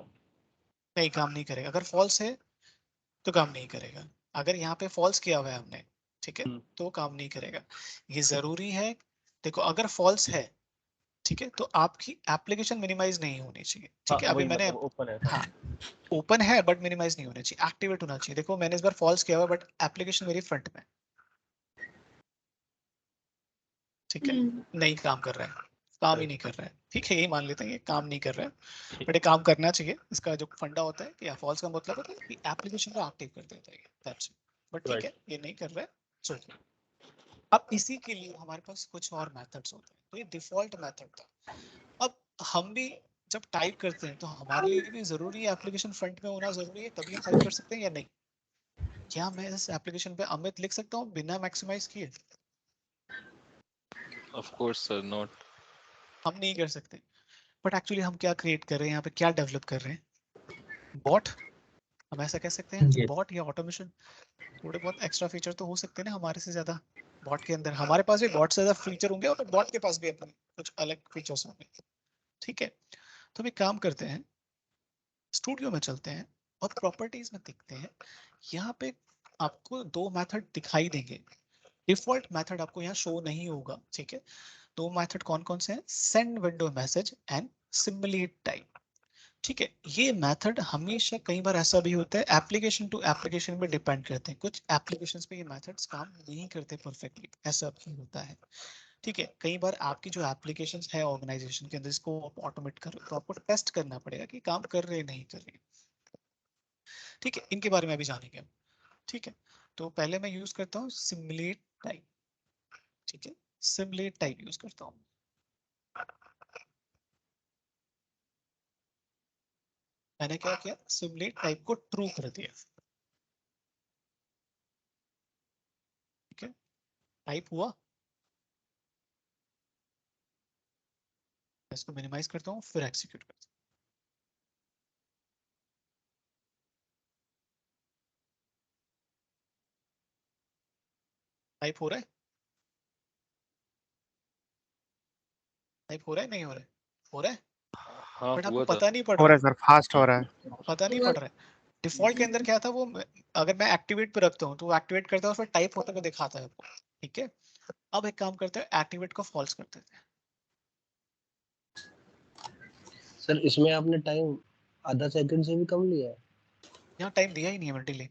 नहीं काम नहीं करेगा। अगर फॉल्स है तो काम नहीं करेगा, अगर यहाँ पे फॉल्स किया हुआ है हमने, ठीक है, तो काम नहीं करेगा। ये जरूरी है। देखो अगर फॉल्स है, ठीक है, तो आपकी एप्लीकेशन मिनिमाइज नहीं होनी चाहिए, हाँ ठीक है। अभी वही मैंने, मतलब ओपन है। हाँ ओपन है बट मिनिमाइज नहीं होना चाहिए, एक्टिवेट होना चाहिए। देखो मैंने इस बार फॉल्स किया हुआ बट एप्लीकेशन मेरी फ्रंट में, ठीक है, नहीं काम कर रहा है, काम ही नहीं कर रहा है, ठीक है, यही मान लेते हैं ये काम नहीं कर रहा है, बट ये काम करना चाहिए। इसका जो फंडा होता है कि फॉल्स का मतलब होता है कि एप्लीकेशन को एक्टिव कर देता है, दैट्स इट। बट ठीक है, ये नहीं कर रहा है, चलो। अब इसी के लिए हमारे पास कुछ और मेथड्स होते हैं, तो ये डिफॉल्ट मेथड था। अब हम भी जब टाइप करते हैं तो हमारे लिए भी जरूरी है एप्लीकेशन फ्रंट में होना जरूरी है, तभी हम टाइप कर सकते हैं या नहीं? क्या मैं इस एप्लीकेशन पे अमित लिख सकता हूँ बिना मैक्सिमाइज किए? Of course sir, not. हम नहीं कर सकते। बट एक्चुअली हम क्या क्रिएट कर रहे हैं यहाँ पे, क्या डेवलप कर रहे हैं? बॉट, हम ऐसा कह सकते हैं, बॉट या ऑटोमेशन। थोड़े बहुत एक्स्ट्रा फीचर तो हो सकते हैं ना हमारे से ज्यादा बॉट के अंदर, हमारे पास भी बॉट से ज्यादा फीचर होंगे और बॉट के पास भी अपने कुछ अलग फीचर्स होंगे, ठीक है। तो हम एक काम करते हैं, स्टूडियो में चलते हैं और प्रॉपर्टीज में देखते हैं। यहाँ पे आपको दो मेथड दिखाई देंगे, डिफॉल्ट मेथड आपको यहाँ शो नहीं होगा, ठीक है। दो मेथड कौन कौन से हैं? Send window message and simulate type, ठीक है। ये मेथड हमेशा, कई बार ऐसा भी होता है, एप्लीकेशन टू एप्लीकेशन पे डिपेंड करते हैं, कुछ एप्लीकेशंस पे ये मेथड्स काम नहीं करते परफेक्टली, ऐसा भी होता है, ठीक है। कई बार आपकी जो एप्लीकेशंस है ऑर्गेनाइजेशन के अंदर, इसको ऑटोमेट कर, तो आपको टेस्ट करना पड़ेगा कि काम कर रहे नहीं कर रहे, ठीक है। इनके बारे में अभी जानेंगे हम, ठीक है। तो पहले मैं यूज करता हूँ सिमुलेट टाइप, ठीक है, सिमुलेट टाइप यूज करता हूँ। मैंने क्या किया, सिमुलेट टाइप को ट्रू कर दिया, ठीक है। टाइप हुआ, इसको मिनिमाइज करता हूँ, फिर एग्जीक्यूट करता हूँ। टाइप हो रहा है, टाइप हो रहा है, नहीं हो रहा है? हो रहा है, हाँ बट आपको हुआ था। पता नहीं पड़ हो रहा रहा है, है सर, फास्ट हो रहा है। पता नहीं पड़ रहा है। डिफॉल्ट के अंदर क्या था वो, अगर मैं एक्टिवेट पे रखता हूँ तो वो एक्टिवेट करता है और फिर टाइप होता हुआ दिखाता है आपको, ठीक है। अब एक काम करते हैं, एक्टिवेट को फॉल्स कर देते हैं। सर इसमें आपने टाइम आधा सेकंड से भी कम लिया है। यहाँ टाइम दिया ही नहीं है, मैं डिले,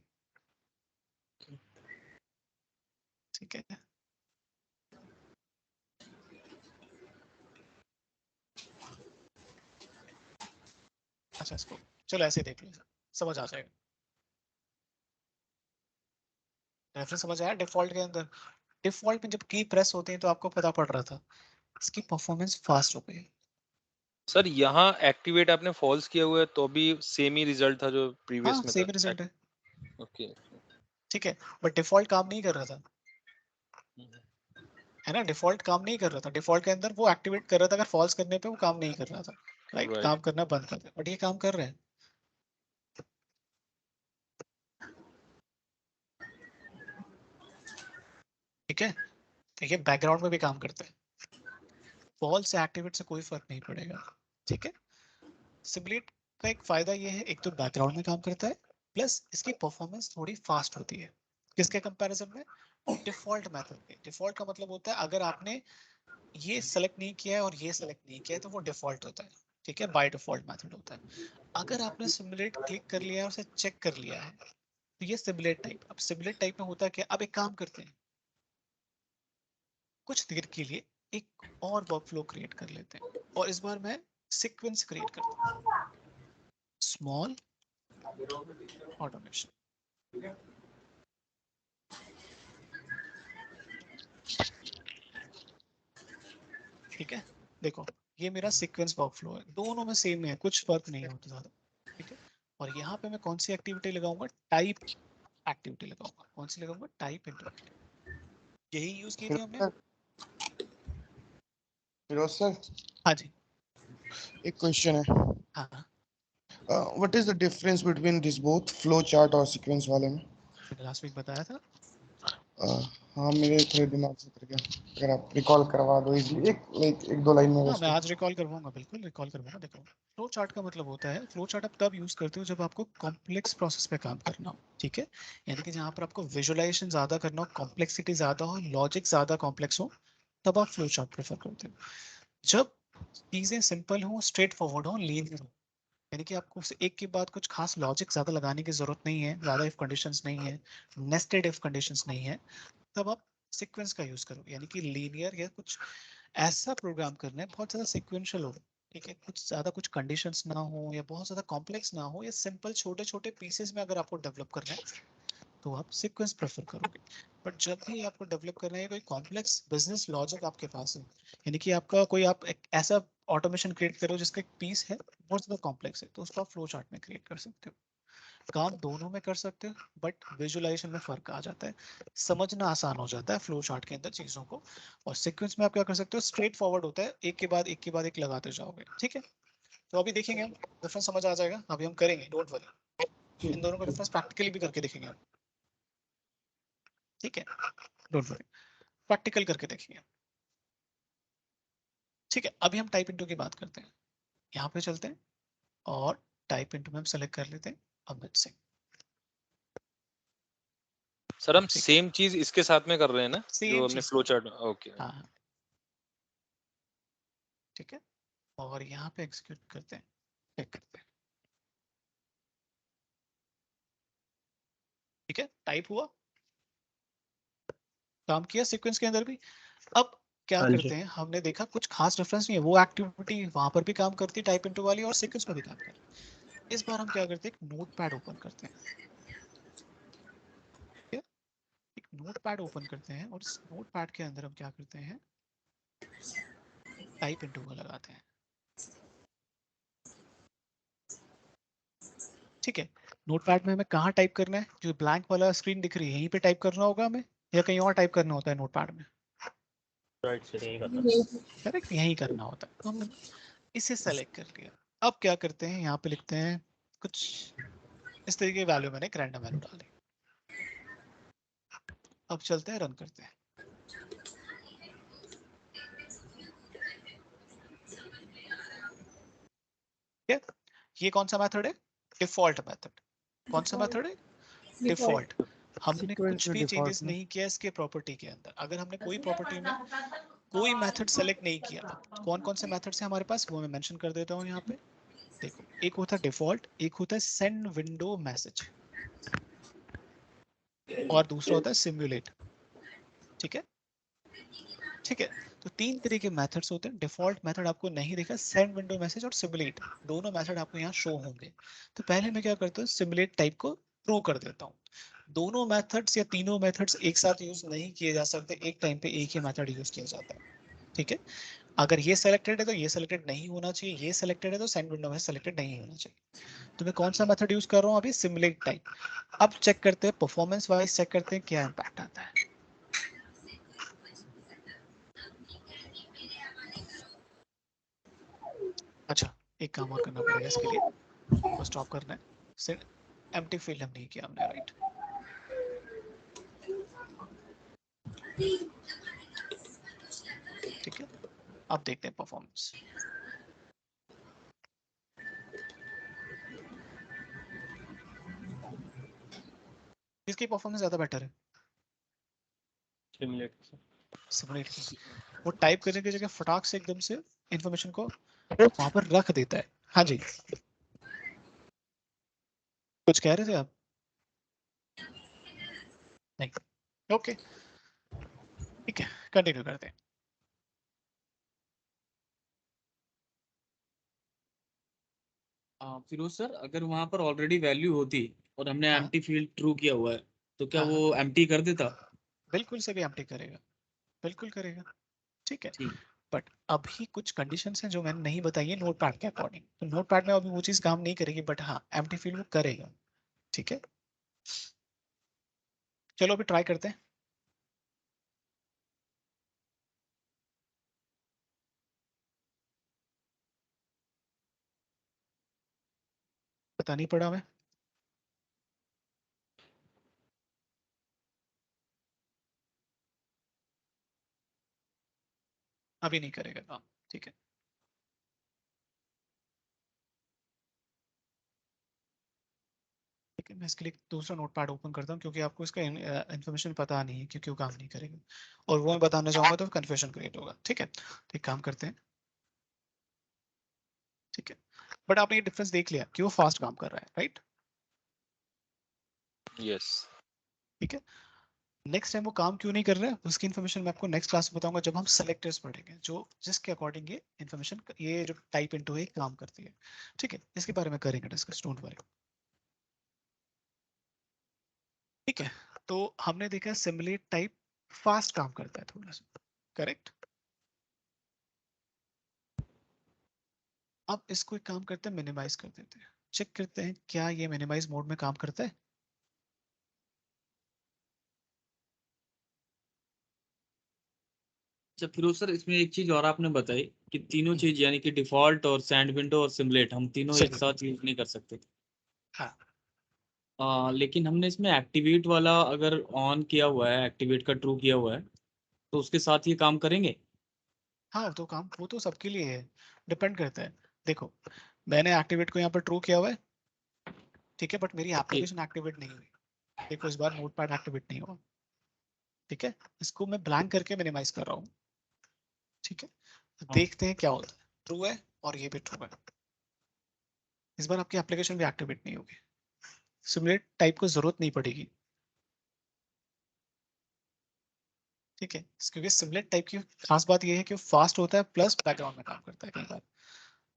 ठीक है। अच्छा, इसको चलो ऐसे देख लो, समझ आ जाएगा। रेफरेंस समझ आया? डिफॉल्ट के अंदर, डिफॉल्ट में जब की प्रेस होते हैं तो आपको पता पड़ रहा था, इसकी परफॉर्मेंस फास्ट हो गई। सर यहाँ एक्टिवेट आपने फॉल्स किया हुआ है तो भी सेम ही रिजल्ट था जो हाँ, प्रीवियस में सेम था। रिजल्ट है, ओके। ठीक है। बट डिफॉल्ट काम नहीं कर रहा था, है ना, डिफॉल्ट काम नहीं कर रहा था। डिफॉल्ट के अंदर वो एक्टिवेट कर रहा था, अगर फॉल्स करने पे वो काम नहीं कर रहा था, राइट, राइट। काम करना बंद कर दिया, बट ये काम कर रहे हैं, ठीक है। तो ये बैकग्राउंड में भी काम करता है, फॉल्स से एक्टिवेट से कोई फर्क नहीं पड़ेगा, ठीक है। सिमुलेट का एक फायदा ये है, एक तो बैकग्राउंड में काम करता है, प्लस इसकी परफॉर्मेंस थोड़ी फास्ट होती है। किसके कंपैरिजन में? डिफॉल्ट मेथड के। डिफॉल्ट का मतलब होता है अगर आपने ये सेलेक्ट नहीं किया है और ये सेलेक्ट नहीं किया है तो वो डिफॉल्ट होता है, ठीक है, बाय डिफॉल्ट मेथड होता है। अगर आपने सिमुलेट क्लिक कर लिया है और उसे चेक कर लिया है तो ये सिमुलेट टाइप। अब सिमुलेट टाइप में होता है क्या, अब एक काम करते हैं, कुछ देर के लिए एक और वर्कफ्लो क्रिएट कर लेते हैं, और इस बार मैं सीक्वेंस क्रिएट करता हूँ, स्मॉल ऑटोमेशन, ठीक है। देखो, ये मेरा सीक्वेंस वर्कफ्लो है, दोनों में सेम है, कुछ फर्क नहीं होता ज्यादा, ठीक है। और यहाँ पे मैं कौन सी एक्टिविटी लगाऊंगा, टाइप एक्टिविटी लगाऊंगा। कौन सी लगाऊंगा, टाइप इंटरप्रेट, यही यूज की थी हमने। फिरोज सर, हाँ जी, एक क्वेश्चन है। हाँ, what is the difference between this both flow chart और सीक्वेंस वाले में? मैंने लास्ट वीक बताया था। हाँ, मेरे थोड़े दिमाग से उतर गया, अगर आप रिकॉल करवा दो इजीली, एक दो लाइन में हाँ, बस मैं तो। आज रिकॉल करवाऊंगा, बिल्कुल रिकॉल करवाऊंगा। देखो, फ्लो चार्ट का मतलब होता है, फ्लो चार्ट आप तब यूज करते हो जब आपको कॉम्प्लेक्स प्रोसेस पे काम करना हो, ठीक है। यानी कि जहाँ पर आपको विजुअलाइजेशन ज्यादा करना हो, कॉम्प्लेक्सिटी ज्यादा हो, लॉजिक ज्यादा कॉम्प्लेक्स हो, तब आप फ्लो चार्ट प्रेफर करते हो। जब चीजें सिंपल हो, स्ट्रेट फॉरवर्ड हो, लीनियर हो, यानी कि आपको एक के बाद कुछ खास लॉजिक ज्यादा लगाने की जरूरत नहीं है, ज्यादा इफ कंडीशंस नहीं है, नेस्टेड इफ कंडीशंस नहीं है, तब आप सीक्वेंस का यूज करो, यानी कि लीनियर या कुछ ऐसा प्रोग्राम करना है बहुत ज्यादा सीक्वेंशियल हो, ठीक है, कुछ ज्यादा कुछ कंडीशंस ना हो या बहुत ज्यादा कॉम्प्लेक्स ना हो, या सिंपल छोटे छोटे पीसेस में अगर आपको डेवलप करना है तो आप सीक्वेंस प्रेफर करोगे। बट जब भी आपको डेवलप करना है कोई कॉम्प्लेक्स बिजनेस लॉजिक आपके पास है, यानी कि आपका कोई आप एक ऐसा ऑटोमेशन क्रिएट करो जिसका एक पीस है बहुत ज्यादा कॉम्प्लेक्स है, तो उसको आप फ्लो चार्ट में क्रिएट कर सकते हो। काम दोनों में कर सकते हो, बट विजुअलाइजेशन में फर्क आ जाता है, समझना आसान हो जाता है फ्लो चार्ट के अंदर चीजों को। और सीक्वेंस में आप क्या कर सकते हो, स्ट्रेट फॉरवर्ड होता है, एक के बाद एक के बाद एक लगाते जाओगे, ठीक है। तो अभी देखेंगे हम, डिफरेंस समझ आ जाएगा, अभी हम करेंगे, डोंट वरी, इन दोनों का डिफरेंस प्रैक्टिकली भी करके देखेंगे हम, ठीक है, डोंट वरी, प्रैक्टिकल करके देखेंगे, ठीक है। अभी हम टाइप इनटू की बात करते हैं, यहाँ पे चलते हैं और टाइप इनटू में हम सेलेक्ट कर लेते हैं अमित सिंह। सर हम ठीक है, सेम चीज इसके साथ में कर रहे हैं ना, जो सेम हमने चीज, फ्लो चार्ट। ओके, हाँ, ठीक है, और यहाँ पे एग्जीक्यूट करते हैं, चेक करते हैं, ठीक है, टाइप हुआ, काम किया सीक्वेंस के अंदर भी। अब क्या हाँ जी। करते हैं, हमने देखा कुछ खास डिफरेंस नहीं है, वो एक्टिविटी वहां पर भी काम करती है टाइप इनटू वाली और सीक्वेंस में भी काम करती है। इस बार हम क्या करते हैं, एक नोटपैड ओपन करते हैं, ठीक है? एक नोटपैड ओपन करते हैं और इस नोटपैड के अंदर हम क्या करते हैं, टाइप इनटू को लगाते हैं, ठीक है। नोटपैड में हमें कहाँ टाइप करना है, जो ब्लैंक वाला स्क्रीन दिख रही है यहीं पे टाइप करना होगा हमें, या कहीं और टाइप करना होता है नोटपैड में? राइट से यही करना। करेक्ट, यहीं करना होता है, तो हमने इसे सेलेक्ट कर लिया। अब क्या करते हैं, यहाँ पे लिखते हैं कुछ इस तरीके की वैल्यू, मैंने एक रैंडम वैल्यू डाल दी। अब चलते हैं, रन करते हैं, ठीक है। ये कौन सा मेथड है, डिफॉल्ट मेथड। कौन सा मेथड है, डिफॉल्ट। हमने सीक्वेंस कुछ में भी डिफॉल्ट चेंजेस में नहीं किया इसके प्रॉपर्टी के अंदर। अगर हमने कोई प्रॉपर्टी में कोई मेथड सेलेक्ट नहीं किया, अब कौन कौन से मेथड्स हैं हमारे पास वो मैं मेंशन कर देता हूँ यहाँ पे। देखो, एक होता है डिफॉल्ट, एक होता है सेंड विंडो मैसेज, और दूसरा होता है सिम्युलेट, ठीक है, ठीक है। तो तीन तरह के मेथड्स होते हैं। डिफॉल्ट मेथड आपको नहीं दिखा, सेंड विंडो मैसेज और सिमुलेट, दोनों मेथड आपको यहाँ शो होंगे। तो पहले मैं क्या करता हूँ, सिमुलेट टाइप को ट्रू कर देता हूँ। दोनों मेथड्स या तीनों मेथड्स एक साथ यूज नहीं किए जा सकते, एक टाइम पे एक ही मेथड यूज किया जाता है, ठीक है। अगर ये सेलेक्टेड है तो ये सेलेक्टेड नहीं होना चाहिए, ये सेलेक्टेड है तो सेंड विंडो मैसेज सेलेक्टेड नहीं होना चाहिए। तो मैं कौन सा मेथड यूज कर रहा हूँ अभी, सिमुलेट टाइप। अब चेक करते हैं परफॉर्मेंस वाइज, चेक करते हैं क्या इम्पैक्ट आता है। अच्छा, एक काम और करना पड़ेगा इसके लिए, को स्टॉप करना है, एम्प्टी फील्ड हम नहीं किया हमने, राइट, ठीक है। अब देखते हैं परफॉर्मेंस, किसकी परफॉर्मेंस ज्यादा बेटर है, सिमुलेट से। सिमुलेट की। वो टाइप करने की जगह फटाक से एकदम से इंफॉर्मेशन को वहां पर रख देता है। हाँ जी, कुछ कह रहे थे आप? नहीं, ओके, ठीक है, कंटिन्यू करते हैं। फिरोज सर, अगर वहां पर ऑलरेडी वैल्यू होती और हमने हाँ एम्प्टी फील्ड ट्रू किया हुआ है, तो क्या हाँ वो हाँ, एम्प्टी कर देता? बिल्कुल से भी एम्प्टी करेगा, बिल्कुल करेगा, ठीक है। ठीक। बट अभी कुछ कंडीशंस हैं जो मैंने नहीं बताई है नोटपैड के अकॉर्डिंग, तो नोटपैड में अभी वो चीज काम नहीं करेगी, बट हाँ एम्प्टी फील्ड वो करेगा, ठीक है। चलो अभी ट्राई करते हैं। पता नहीं पड़ा हमें, अभी नहीं करेगा काम, ठीक है। ठीक है, मैं इसके लिए दूसरा नोटपैड ओपन करता हूँ, क्योंकि आपको इसका इन्फॉर्मेशन पता नहीं है कि क्यों काम नहीं करेगा, और वो मैं बताना चाहूंगा तो कंफ्यूजन क्रिएट होगा, ठीक है। तो एक काम करते हैं, ठीक है। बट आपने ये डिफरेंस देख लिया कि वो फास्ट काम कर रहा है, राइट, यस। ठीक है। नेक्स्ट टाइम वो काम क्यों नहीं कर रहा है उसकी इन्फॉर्मेशन मैं आपको नेक्स्ट क्लास में बताऊंगा जब हम सेलेक्टर्स पढ़ेंगे, जो जिसके अकॉर्डिंग ये इन्फॉर्मेशन, ये जो टाइप इनटू है काम करती है। ठीक है, इसके बारे में करेंगे डिस्कस, डोंट वरी। ठीक है, तो हमने देखा सिमुलेट टाइप फास्ट काम करता है थोड़ा सा, करेक्ट। अब इसको एक काम करते हैं, मिनिमाइज कर देते हैं, चेक करते हैं क्या ये मिनिमाइज मोड में काम करता है। अच्छा फिरोज सर, इसमें एक चीज और आपने बताई कि तीनों चीज यानी कि डिफॉल्ट और सैंड विंडो और सिमुलेट हम तीनों एक सही। साथ यूज नहीं कर सकते। हाँ लेकिन हमने इसमें एक्टिवेट वाला अगर ऑन किया हुआ है, एक्टिवेट का ट्रू किया हुआ है, तो उसके साथ ये काम करेंगे। हाँ, तो काम वो तो सबके लिए है, डिपेंड करता है। देखो मैंने एक्टिवेट को यहाँ पर ट्रू किया हुआ है, ठीक है, बट मेरी एप्लीकेशन एक्टिवेट नहीं हुई। देखो इस बार नोटपैड एक्टिवेट नहीं हुआ, ठीक है, इसको मैं ब्लैंक करके मिनिमाइज कर रहा हूँ। ठीक है, तो हाँ। देखते हैं क्या होता है, ट्रू है और ये भी ट्रू है। इस बार आपकी एप्लीकेशन भी एक्टिवेट नहीं होगी, सिमुलेट टाइप को जरूरत नहीं पड़ेगी। ठीक है, क्योंकि सिमुलेट टाइप की खास बात ये है कि फास्ट होता है प्लस बैकग्राउंड में काम करता है। कई बार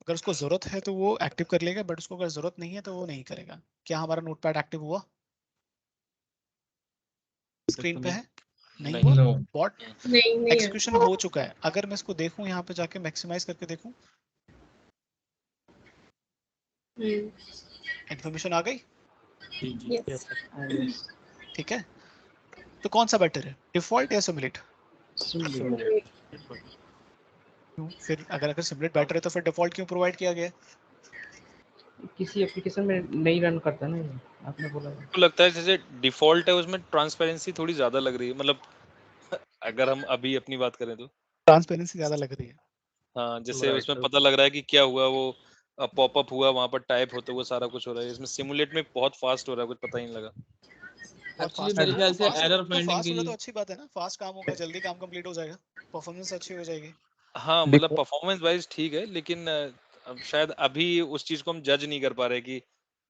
अगर उसको जरूरत है तो वो एक्टिव कर लेगा, बट उसको अगर जरूरत नहीं है तो वो नहीं करेगा। क्या हमारा नोटपैड एक्टिव हुआ? स्क्रीन पे है? नहीं नहीं। हुआ, बॉट नहीं नहीं है। एग्जीक्यूशन हो चुका है। अगर मैं इसको देखूं यहाँ पे जाके मैक्सिमाइज करके देखूं, इन्फॉर्मेशन आ गई। जी जी। Yes. ठीक है, तो कौन सा बेटर है, डिफॉल्ट या सिमुलेट? Simulate. क्यों फिर, अगर सिमुलेट बेटर है तो फिर डिफॉल्ट क्यों प्रोवाइड किया गया? किसी एप्लीकेशन में नहीं रन करता ना ये, आपने बोला था। को लगता है जैसे डिफॉल्ट है उसमें ट्रांसपेरेंसी थोड़ी ज्यादा लग रही है, मतलब अगर हम अभी अपनी बात करें तो ट्रांसपेरेंसी ज्यादा लग रही है। हाँ, जैसे Right, उसमें sir. पता लग रहा है कि क्या हुआ, वो पॉपअप हुआ, वहां पर टाइप होते हुए सारा कुछ हो रहा है। इसमें सिमुलेट में बहुत फास्ट हो रहा है, कुछ पता ही नहीं लगा। और एक्चुअली फास्ट मेरे होगा ख्याल से एरर तो फाइंडिंग फास्ट के होगा तो लिए अच्छी बात है ना, फास्ट काम होगा, जल्दी काम कंप्लीट हो जाएगा, परफॉर्मेंस अच्छी हो जाएगी। हाँ, मतलब परफॉर्मेंस वाइज ठीक है, लेकिन अब शायद अभी उस चीज को हम जज नहीं कर पा रहे कि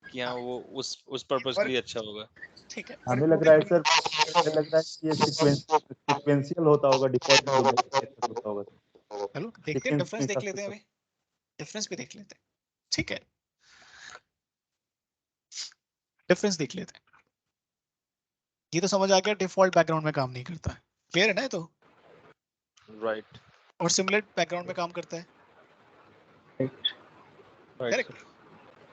हाँ हाँ वो उस पर्पस के लिए अच्छा होगा। ठीक है, हमें लग रहा है सर, हमें लग रहा है कि ये सीक्वेंशियल होता होगा, डिफॉल्ट होता होगा, चलो देखते हैं, सीक्वेंस डिफरेंस में देख लेते हैं अभी, डिफरेंस भी देख लेते हैं। ठीक है, डिफरेंस देख लेते हैं। ये तो समझ आ गया डिफॉल्ट बैकग्राउंड में काम नहीं करता है, क्लियर है ना ये तो। राइट और सिमुलेट बैकग्राउंड में काम करता है, Right, sir. Correct.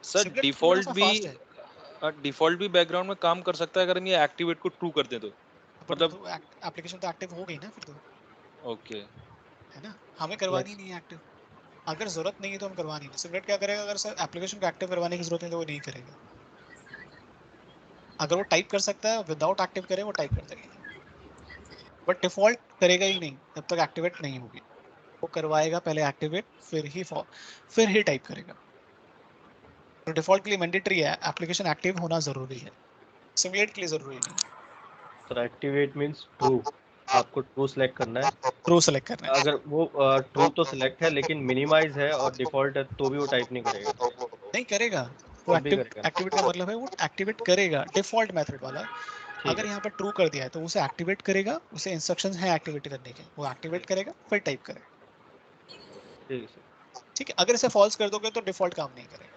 Sir. Simulate थोड़ा डिफॉल्ट सा भी फास्ट है, डिफॉल्ट भी बैकग्राउंड में काम कर सकता है अगर हम ये एक्टिवेट को ट्रू कर दें तो। बट वो मतलब तो एप्लीकेशन तो एक्टिव हो गई ना फिर तो, ओके, है ना, हमें Right, करवानी नहीं है एक्टिव। अगर जरूरत नहीं है तो हम करवानी नहीं। सिमुलेट क्या करेगा, अगर सर एप्लीकेशन को एक्टिव करवाने की जरूरत है तो वो नहीं करेगा। अगर वो टाइप कर सकता है विदाउट एक्टिव करे, वो टाइप कर देगा, बट डिफॉल्ट करेगा ही नहीं जब तक एक्टिवेट नहीं होगी। वो करवाएगा पहले एक्टिवेट, फिर ही टाइप करेगा। तो डिफॉल्ट के लिए मैंडेटरी है, एप्लीकेशन एक्टिव होना जरूरी है, सिमुलेट के लिए जरूरी नहीं है। sir. Activate means true. आपको true select करना है। ट्रू सेलेक्ट करना है। अगर वो true तो select है लेकिन minimize है और default है तो भी वो type नहीं करेगा, नहीं करेगा, वो तब भी एक्टिव करेगा ना। एक्टिवेट का मतलब है वो एक्टिवेट करेगा डिफॉल्ट मेथड वाला। ठीक अगर है, यहाँ पर ट्रू कर दिया है तो उसे एक्टिवेट करेगा, उसे इंस्ट्रक्शंस हैं एक्टिवेट करने के, वो एक्टिवेट करेगा फिर टाइप करेगा। ठीक है सर। ठीक है, अगर इसे फॉल्स कर दोगे तो डिफॉल्ट काम नहीं करेगा,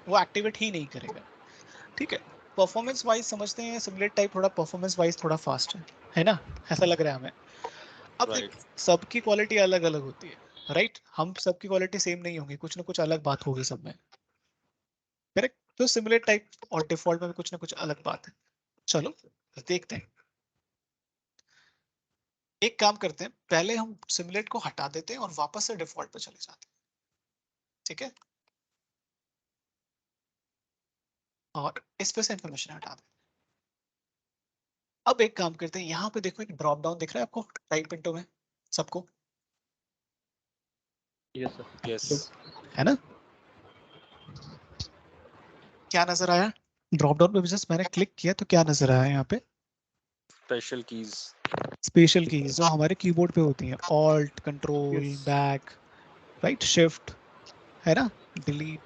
वो एक्टिवेट ही नहीं करेगा। ठीक है, परफॉर्मेंस वाइज समझते हैं, सिमुलेट टाइप थोड़ा परफॉर्मेंस वाइज थोड़ा फास्ट है ना, ऐसा लग रहा है हमें। अब राइट। देख, सबकी क्वालिटी अलग अलग होती है, राइट, हम सबकी क्वालिटी सेम नहीं होगी, कुछ ना कुछ अलग बात होगी सब में, करेक्ट। तो सिमुलेट टाइप और डिफॉल्ट में भी कुछ ना कुछ अलग बात है। चलो देखते हैं, एक काम करते हैं, पहले हम सिमुलेट को हटा देते हैं और वापस से डिफॉल्ट पे चले जाते हैं। ठीक है, और इस पे से इंफॉर्मेशन हटा दें। अब एक काम करते हैं, यहाँ पे देखो एक ड्रॉप डाउन दिख रहा है आपको टाइप इनटू में सबको, Yes sir. यस। है ना, क्या नजर आया? ड्रॉप डाउन पे जस्ट मैंने क्लिक किया तो क्या नजर आया यहाँ पे? Special keys. स्पेशल कीज जो हमारे कीबोर्ड पे होती हैं, alt control back right shift, है ना, डिलीट,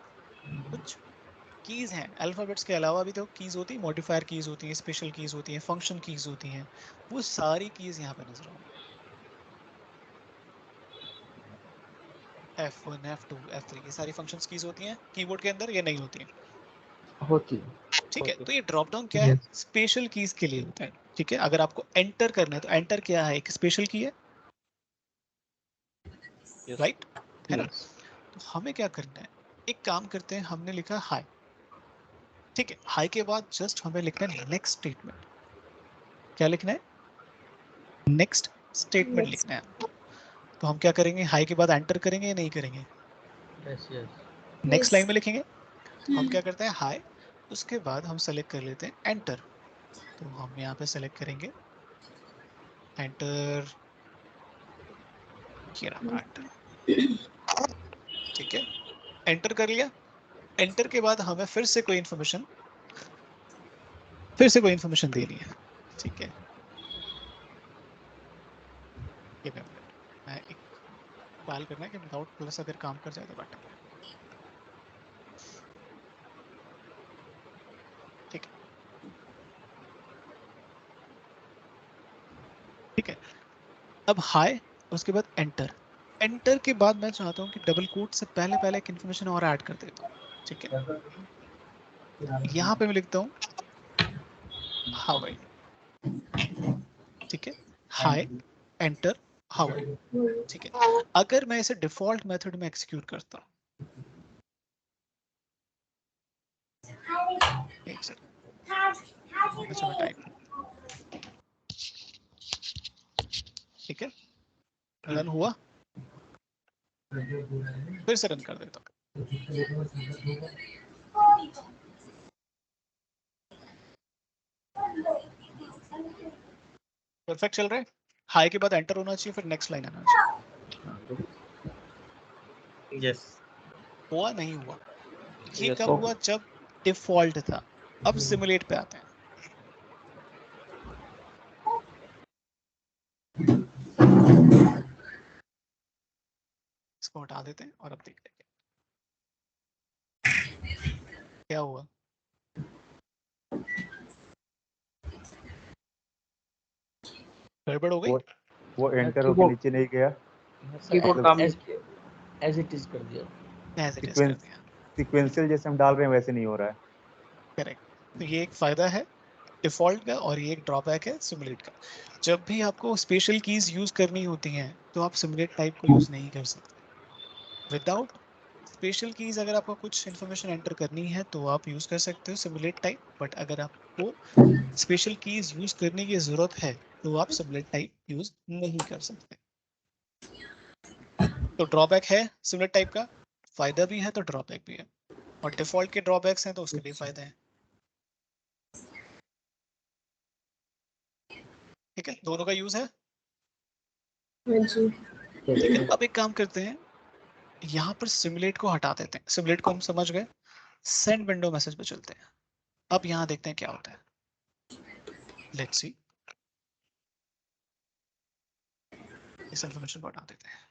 कुछ कीज हैं, अल्फाबेट्स के अलावा भी तो कीज होती है, मॉडिफायर कीज होती हैं, स्पेशल कीज होती हैं, फंक्शन कीज होती हैं, वो सारी कीज यहाँ पे नजर आएंगी। F1, F2, F3 ये सारी फंक्शंस कीज होती हैं कीबोर्ड के अंदर, ये नहीं होती हैं। होती है। ठीक है, होती तो ये ड्रॉप डाउन क्या है, Yes. स्पेशल कीज के लिए होता है। ठीक है, अगर आपको एंटर करना है तो एंटर क्या है, एक स्पेशल की है, Yes. राइट, है ना। Yes. तो हमें क्या करना है, एक काम करते हैं, हमने लिखा हाई, ठीक है, हाई के बाद जस्ट हमें लिखना है नेक्स्ट स्टेटमेंट। क्या लिखना है, नेक्स्ट स्टेटमेंट Next. लिखना है। तो हम क्या करेंगे, हाई के बाद एंटर करेंगे या नहीं करेंगे, Yes, yes. Next Yes. Line में लिखेंगे। तो हम क्या करते हैं, हाई, उसके बाद हम सेलेक्ट कर लेते हैं एंटर। तो हम यहाँ पे सेलेक्ट करेंगे एंटर, ये रहा एंटर, ठीक है, एंटर कर लिया। एंटर के बाद हमें फिर से कोई इन्फॉर्मेशन देनी है। ठीक है, ये मैं एक ट्रायल करना है कि विदाउट प्लस अगर काम कर जाए तो बेटर है। ठीक है, ठीक है, अब हाई, उसके बाद एंटर। एंटर के बाद मैं चाहता हूँ कि डबल कोट से पहले पहले एक इन्फॉर्मेशन और ऐड कर देता हूँ। ठीक है, यहाँ पे मैं लिखता हूँ हावाई। ठीक है, हाई एंटर हावाई। ठीक है, अगर मैं इसे डिफॉल्ट मेथड में एग्जीक्यूट करता हूँ, एक सेकंड, अच्छा मैं टाइप, ठीक है, रन हुआ, फिर से रन कर देता हूँ। परफेक्ट चल रहा है, हाई के बाद एंटर होना चाहिए, फिर नेक्स्ट लाइन आना चाहिए। Yes. हुआ नहीं हुआ, ये Yes. कब हुआ, जब डिफॉल्ट था। अब सिमुलेट पे आते हैं। इसको हटा देते हैं और अब देख लेंगे क्या हुआ। गड़बड़ हो गई, वो एंटर होके कीबोर्ड नीचे नहीं गया। कीबोर्ड मतलब काम नहीं किया। As it is कर दिया. ऐसे टेस्ट कर दिया। सीक्वेंशियल जैसे हम डाल रहे हैं वैसे नहीं हो रहा है। करेक्ट, तो ये एक फायदा है डिफॉल्ट का और ये एक ड्रॉबैक है सिमुलेट का। जब भी आपको स्पेशल कीज यूज करनी होती हैं तो आप सिमुलेट टाइप को यूज नहीं कर सकते। विदाउट स्पेशल कीज अगर आपको कुछ इन्फॉर्मेशन एंटर करनी है तो आप यूज कर सकते हो सिमुलेट टाइप, बट अगर आपको स्पेशल कीज यूज करने की जरूरत है तो आप सिमुलेट टाइप यूज नहीं कर सकते। तो ड्रॉबैक है सिमुलेट टाइप का, फायदा भी है तो ड्रॉबैक भी है, और डिफॉल्ट के ड्रॉबैक्स हैं तो उसके लिए फायदे हैं। ठीक है, दोनों का यूज है। हाँ जी। ठीक है, अब एक काम करते हैं, यहाँ पर सिमुलेट को हटा देते हैं। सिमुलेट को हम समझ गए, सेंड विंडो मैसेज पे चलते हैं। अब यहाँ देखते हैं क्या होता है, लेट्स सी, इस इन्फॉर्मेशन को हटा देते हैं।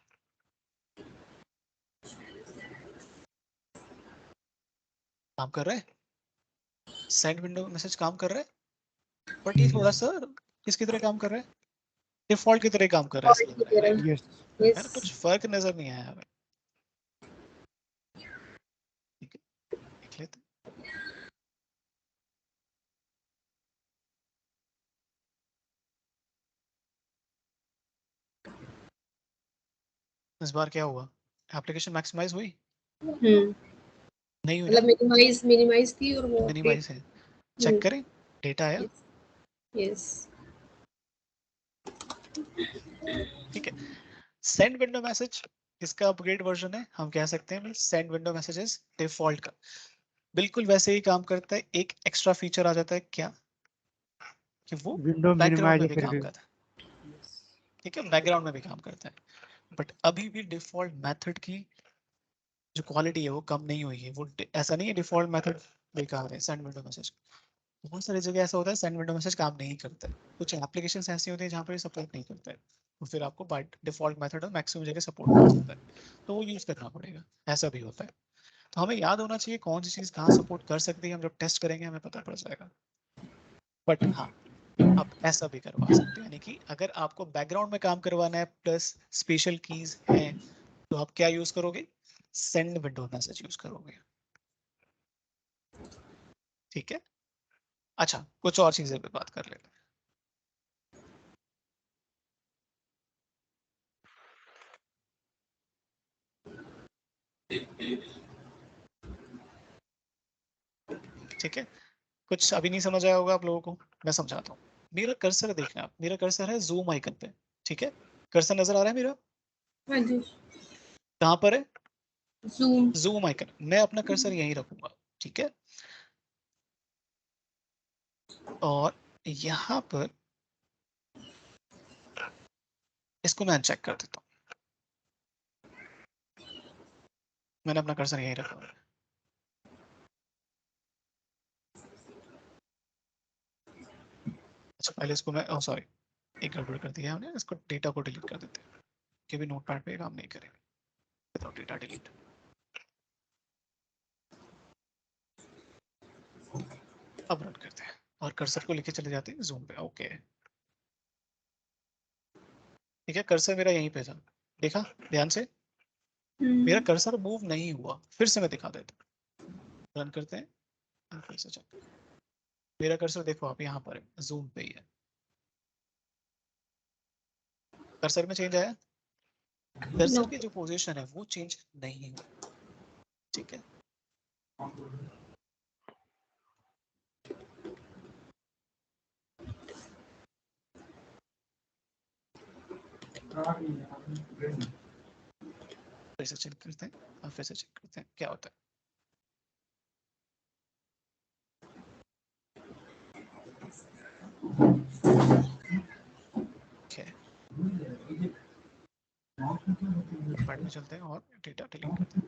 काम कर रहा है, सेंड विंडो मैसेज काम कर रहा है, बट ये थोड़ा सा किसकी तरह काम कर रहा है, डिफॉल्ट की तरह काम कर रहा है, ऐसा लग रहा है, right? यस है ना, Yes. कुछ फर्क नजर नहीं आया हमें। ठीक है, देख लेते हैं। इस बार क्या हुआ, एप्लीकेशन मैक्सिमाइज हुई नहीं हुई ना, मतलब मिनिमाइज थी और वो मिनिमाइज है, चेक करें डेटा आया। यस। ठीक है, सेंड विंडो मैसेज इसका अपग्रेड वर्जन है, हम कह सकते हैं सेंड विंडो मैसेजेस डिफॉल्ट का बिल्कुल वैसे ही काम करता है। एक एक्स्ट्रा फीचर आ जाता है क्या, कि वो विंडो बैकग्राउंड में मिनिमाइज भी फिर काम करता है। ठीक है, बैकग्राउंड में भी काम करता है, बट अभी भी डिफॉल्ट मेथड की जो क्वालिटी है वो कम नहीं हुई है। वो ऐसा नहीं है डिफॉल्ट मेथड बेकार है सेंड विंडो मैसेज। बहुत सारी जगह ऐसा होता है सेंड विंडो मैसेज काम नहीं करता है, कुछ एप्लीकेशंस ऐसी होती है जहाँ पर सपोर्ट नहीं करता है, तो फिर आपको बाय डिफॉल्ट मेथड और मैक्सिमम जगह सपोर्ट कर सकता है, तो वो यूज करना पड़ेगा, ऐसा भी होता है। तो हमें याद होना चाहिए कौन सी चीज कहाँ सपोर्ट कर सकती है, हम जब टेस्ट करेंगे हमें पता पड़ जाएगा। बट हाँ, आप ऐसा भी करवा सकते हैं, यानी कि अगर आपको बैकग्राउंड में काम करवाना है प्लस स्पेशल कीज हैं, तो आप क्या यूज करोगे, सेंड विंडो मैसेज यूज करोगे। ठीक है, अच्छा कुछ और चीजें पे बात कर लेते हैं। ठीक है, कुछ अभी नहीं समझ आया होगा आप लोगों को, मैं समझाता हूँ। मेरा कर्सर देखना आप, मेरा कर्सर है जूम आइकन पे। ठीक है, कर्सर नजर आ रहा है मेरा, हाँ जी, कहाँ पर है, जूम। Zoom icon. मैं अपना कर्सर यहीं रखूंगा। ठीक है, और यहाँ पर इसको मैं अनचेक कर देता हूँ। मैंने अपना कर्सर यहीं रखा हुआ है। अच्छा पहले इसको मैं, सॉरी एक गड़बड़ कर दिया हमने, इसको डेटा को डिलीट कर देते हैं, कि भी नोटपैड पे काम नहीं करेंगे विदाउट डेटा डिलीट। अब रन करते हैं और कर्सर को लेके चले जाते हैं जूम पे। ओके ठीक है, कर्सर मेरा यहीं पे था, देखा ध्यान से, मेरा कर्सर मूव नहीं हुआ। फिर से मैं दिखा देता हूँ, रन करते हैं, फिर से चल। मेरा कर्सर देखो आप यहाँ पर है, जूम पे ही है। कर्सर में चेंज आया, कर्सर की जो पोजीशन है वो चेंज नहीं हुआ। ठीक है, फिर से चेक करते हैं, और फिर से चेक करते हैं क्या होता है। Okay. नोटपैड में चलते हैं और डेटा डिलीट करते हैं।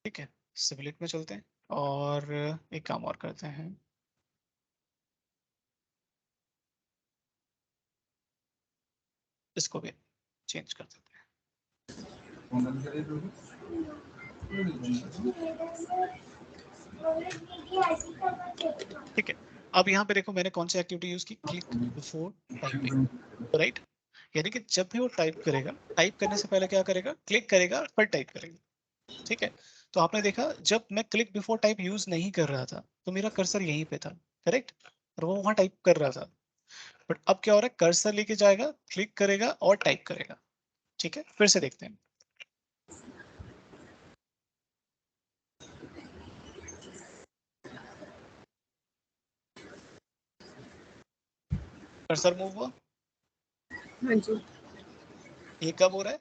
ठीक है, सिविलिट में चलते हैं और एक काम और करते हैं, इसको भी चेंज कर देते हैं। ठीक है, अब यहाँ पे देखो मैंने कौन सी एक्टिविटी यूज की, क्लिक बिफोर टाइपिंग, राइट। यानी कि जब भी वो टाइप करेगा, टाइप करने से पहले क्या करेगा, क्लिक करेगा फिर टाइप करेगा। ठीक है, तो आपने देखा जब मैं क्लिक बिफोर टाइप यूज नहीं कर रहा था तो मेरा कर्सर यहीं पे था, करेक्ट, और वो वहां टाइप कर रहा था। बट अब क्या हो रहा है, कर्सर लेके जाएगा, क्लिक करेगा और टाइप करेगा। ठीक है, फिर से देखते हैं। कर्सर मूव हुआ, हाँ जी। ये कब हो रहा है,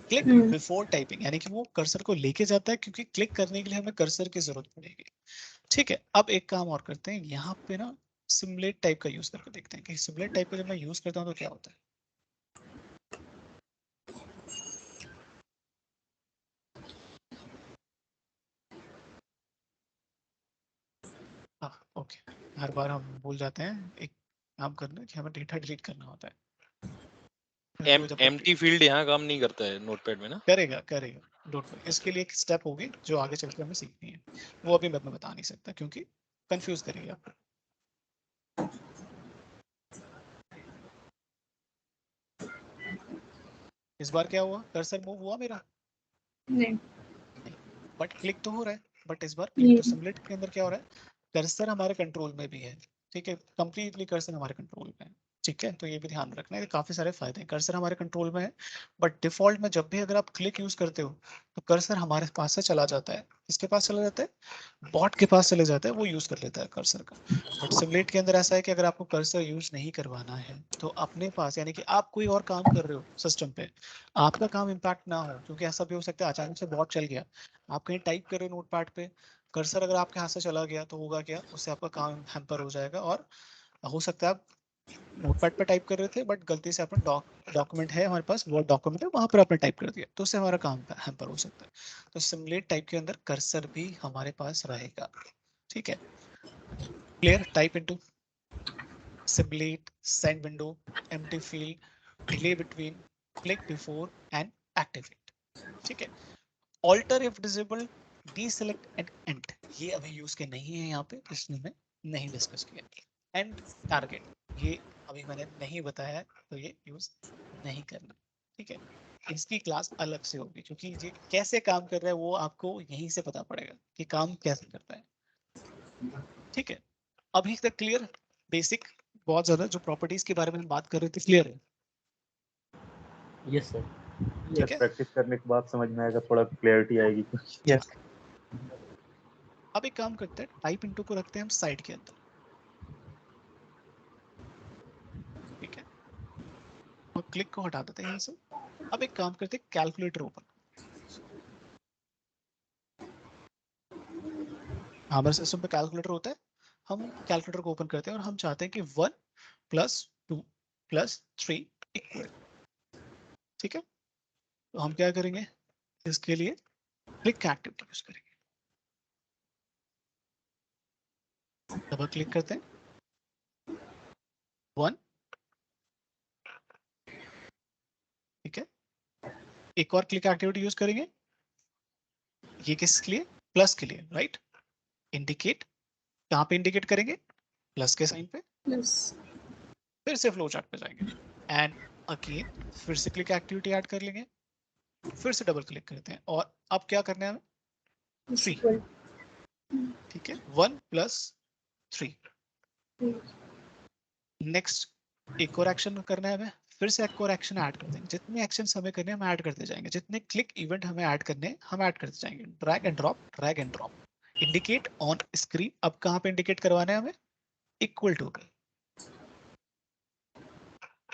क्लिक बिफोर टाइपिंग, यानी कि वो कर्सर को लेके जाता है, क्योंकि क्लिक करने के लिए हमें कर्सर की जरूरत पड़ेगी। ठीक है, अब एक काम और करते हैं, यहाँ पे ना सिमुलेट टाइप का यूज करके देखते हैं कि सिमुलेट टाइप का जब मैं यूज करता हूँ तो क्या होता है। हाँ ओके, हर बार हम भूल जाते हैं एक काम करना कि हमें डेटा डिलीट करना होता है। तो जब एम्प्टी फील्ड यहाँ काम नहीं करता है नोटपैड में ना। करेगा करेगा, डोंट वरी, इसके लिए एक स्टेप होगी जो आगे चलकर हमें सीखनी है, वो अभी मैं बता नहीं सकता क्योंकि कंफ्यूज करेगी आपको। इस बार क्या हुआ, कर्सर मूव हुआ मेरा, नहीं, बट क्लिक तो हो रहा है। बट इस बार क्लिक तो सिमुलेट के अंदर क्या हो रहा है, कर्सर हमारे कंट्रोल में भी है। ठीक है, कंप्लीटली कर्सर हमारे कंट्रोल में है। ठीक है, तो ये भी ध्यान रखना है, काफी सारे फायदे हैं, कर्सर हमारे कंट्रोल में है। बट डिफॉल्ट में जब भी अगर आप क्लिक यूज करते हो तो कर्सर हमारे पास से चला जाता है, किसके पास चला जाता है, बॉट के पास चले जाता है, वो यूज कर लेता है कर्सर का। बट सिमुलेट के अंदर ऐसा है कि अगर आपको कर्सर यूज नहीं करवाना है तो अपने पास, यानी कि आप कोई और काम कर रहे हो सिस्टम पे, आपका काम इम्पैक्ट ना हो, क्योंकि ऐसा भी हो सकता है अचानक से बॉट चल गया, आप कहीं टाइप कर रहे हो नोटपैड पे, कर्सर अगर आपके हाथ से चला गया तो होगा क्या, उससे आपका काम हैम्पर हो जाएगा, और हो सकता है आप नोटपैड पे टाइप कर रहे थे बट गलती से आपने डॉक्यूमेंट है हमारे पास, वर्ड डॉक्यूमेंट है, वहां पर आपने टाइप कर दिया, तो उससे हमारा काम हैम्पर हो सकता है। तो सिमुलेट टाइप के अंदर कर्सर भी हमारे पास रहेगा। ठीक है, clear, type into, simulate, send window, empty field, delay between, click before and activate. ठीक है. Alter if visible, deselect and end. ये अभी यूज के नहीं है यहाँ पे, इसलिए मैं नहीं डिस्कस किया. एंड टारगेट, ये अभी मैंने नहीं बताया तो ये यूज नहीं करना. ठीक है. इसकी क्लास अलग से होगी क्योंकि ये कैसे काम कर रहा है वो आपको यहीं से पता पड़ेगा कि काम कैसे करता है. ठीक है. अभी तक क्लियर? बेसिक बहुत ज्यादा जो प्रॉपर्टीज के बारे में हम बात कर रहे थे क्लियर है? Yes sir. ठीक है. प्रैक्टिस करने के बाद समझ में आएगा, थोड़ा क्लैरिटी आएगी. यस. अब एक काम करते हैं, टाइप इनटू को रखते हैं हम साइड के अंदर. ठीक है. और क्लिक को हटा देते हैं यहाँ से. अब एक काम करते हैं, कैलकुलेटर ओपन. हमारे सिस्टम पे कैलकुलेटर होता है, हम कैलकुलेटर को ओपन करते हैं और हम चाहते हैं कि 1 + 2 + 3 इक्वल. ठीक है. तो हम क्या करेंगे, इसके लिए क्लिक एक्टिविटी यूज करेंगे. डबल क्लिक करते हैं 1. ठीक है. एक और क्लिक एक्टिविटी यूज करेंगे, ये किसके लिए, प्लस के लिए, राइट. इंडिकेट, कहाँ पे इंडिकेट करेंगे, प्लस के साइन पे. प्लस. फिर से फ्लो चार्ट पे जाएंगे एंड अगेन फिर से क्लिक एक्टिविटी ऐड कर लेंगे. फिर से डबल क्लिक करते हैं और अब क्या करना है हमें, 3. इक्वल. ठीक है. 1 + 3. नेक्स्ट एक और एक्शन करना है हमें, फिर से एक और एक्शन ऐड कर देंगे. जितने एक्शंस हमें करने हैं हम ऐड करते जाएंगे, जितने क्लिक इवेंट हमें ऐड करने हैं हम ऐड करते जाएंगे. Drag and drop, drag and drop. Indicate on screen, अब कहाँ पे इंडिकेट करवाना है हमें, इक्वल टू पे.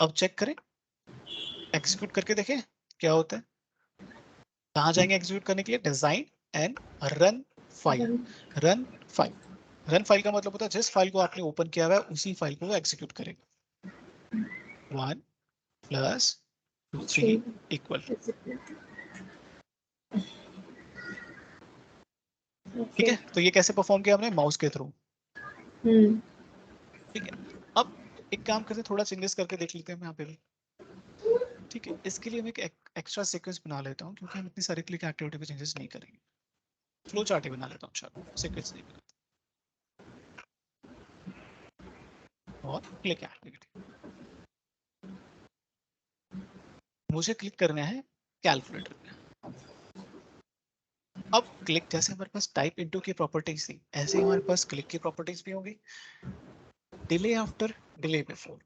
अब चेक करें, एग्जीक्यूट करके देखें क्या होता है. कहाँ जाएंगे एग्जीक्यूट करने के लिए, design and run file. Run file, run file का मतलब होता है जिस फाइल को आपने ओपन किया हुआ है उसी फाइल को वो एग्जीक्यूट करेगा. 1 + 3 इक्वल. ठीक है. तो ये कैसे परफॉर्म किया हमने, माउस के थ्रू. ठीक है. अब एक काम करते हैं, थोड़ा चेंजेस करके देख लेते हैं यहाँ पे भी. ठीक है. इसके लिए मैं एक एक्स्ट्रा सीक्वेंस बना लेता हूँ क्योंकि हम इतनी सारी क्लिक एक्टिविटी पे चेंजेस नहीं करेंगे. फ्लो चार्ट ही बना लेता हूँ, चलो सीक्वेंस नहीं बनाता. और क्लिक एक्टिविटी मुझे क्लिक करना है कैलकुलेटर पे. अब क्लिक, जैसे हमारे पास टाइप इनटू की प्रॉपर्टीज थी ऐसे ही हमारे पास क्लिक की प्रॉपर्टीज भी होंगी. Delay after, delay before.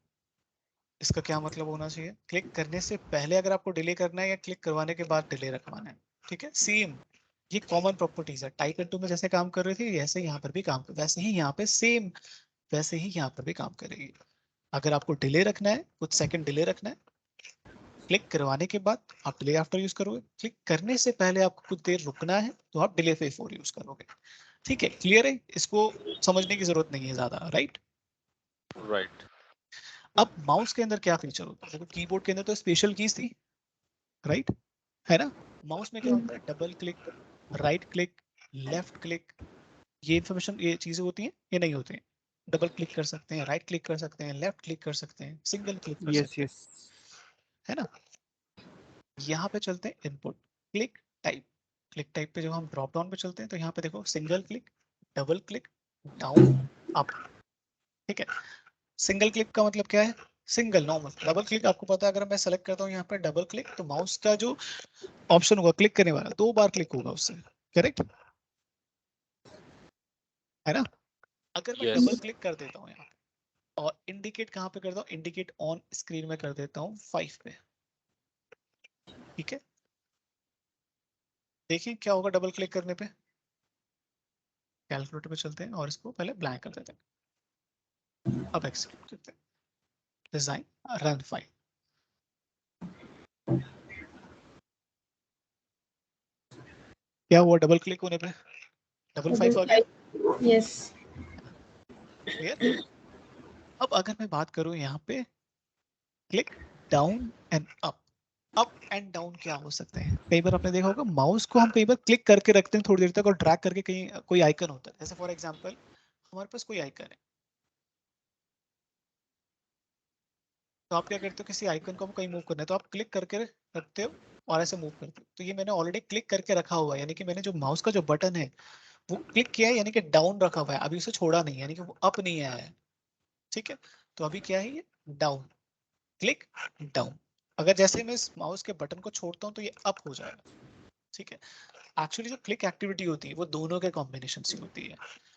इसका क्या मतलब होना चाहिए, क्लिक करने से पहले अगर आपको डिले करना है या क्लिक करवाने के बाद डिले रखवाना है. ठीक है. सेम ये कॉमन प्रॉपर्टीज है. टाइप इनटू में जैसे काम कर रही थी वैसे यहाँ पर भी काम कर, वैसे ही यहाँ पे सेम वैसे ही यहाँ पर भी काम करेगी. अगर आपको डिले रखना है, कुछ सेकंड डिले रखना है, क्लिक करवाने के बाद आप डिले आफ्टर यूज करोगे. क्लिक करने से पहले आपको कुछ देर रुकना है तो आप डिले बिफोर यूज करोगे. ठीक है. क्लियर है? इसको समझने की जरूरत नहीं है ज्यादा, राइट. राइट. अब माउस के अंदर क्या फीचर होता है, देखो कीबोर्ड के अंदर तो स्पेशल कीज थी, राइट, है ना. माउस में क्या होता है, double click, right click, left click, ये इन्फॉर्मेशन, ये चीजें होती हैं, ये नहीं होती हैं. डबल क्लिक कर सकते हैं, राइट क्लिक कर सकते हैं, लेफ्ट क्लिक कर सकते हैं, सिंगल क्लिक कर सकते हैं, है ना. यहाँ पे चलते हैं input, click type. Click type पे जब हम ड्रॉप डाउन पे चलते हैं तो यहाँ पे देखो single click, double click, down, up. ठीक है. सिंगल क्लिक का मतलब क्या है, सिंगल नॉर्मल. डबल क्लिक आपको पता है, अगर मैं सेलेक्ट करता हूँ यहाँ पे डबल क्लिक तो माउस का जो ऑप्शन होगा क्लिक करने वाला 2 बार क्लिक होगा उससे, करेक्ट है ना. अगर मैं Yes. डबल क्लिक कर देता हूँ यहाँ पे और इंडिकेट कहाँ पे करता हूँ, इंडिकेट ऑन स्क्रीन में कर देता हूँ 5 पे. ठीक है. देखिए क्या होगा डबल क्लिक करने पे. कैलकुलेटर पे चलते हैं और इसको पहले ब्लैंक कर देते हैं. अब एक्सिक्यूट करते हैं, डिजाइन, रन फाइल. क्या हुआ डबल क्लिक होने पे, डबल 5 आ गया. यस. क्लियर. अब अगर मैं बात करूं यहाँ पे click down and up. Up and down क्या हो सकते हैं, कई बार आपने देखा होगा माउस को हम कई बार क्लिक करके रखते हैं थोड़ी देर तक और ड्रैग करके कहीं कोई आइकन होता है. जैसे फॉर एग्जांपल हमारे पास कोई आइकन है, तो आप क्या करते हो, किसी आइकन को कहीं मूव करना है तो आप क्लिक करके रखते हो और ऐसे मूव करते हो। तो ये मैंने ऑलरेडी क्लिक करके रखा हुआ है, यानी कि मैंने जो माउस का जो बटन है वो क्लिक किया है, यानी कि डाउन रखा हुआ है, अभी उसे छोड़ा नहीं, यानी कि वो अप नहीं आया है। ठीक है, तो अभी क्या है, ये डाउन, क्लिक डाउन। अगर जैसे मैं इस माउस के बटन को छोड़ता हूँ तो ये अप हो जाएगा। ठीक है, एक्चुअली जो क्लिक एक्टिविटी होती है वो दोनों के कॉम्बिनेशन से होती है।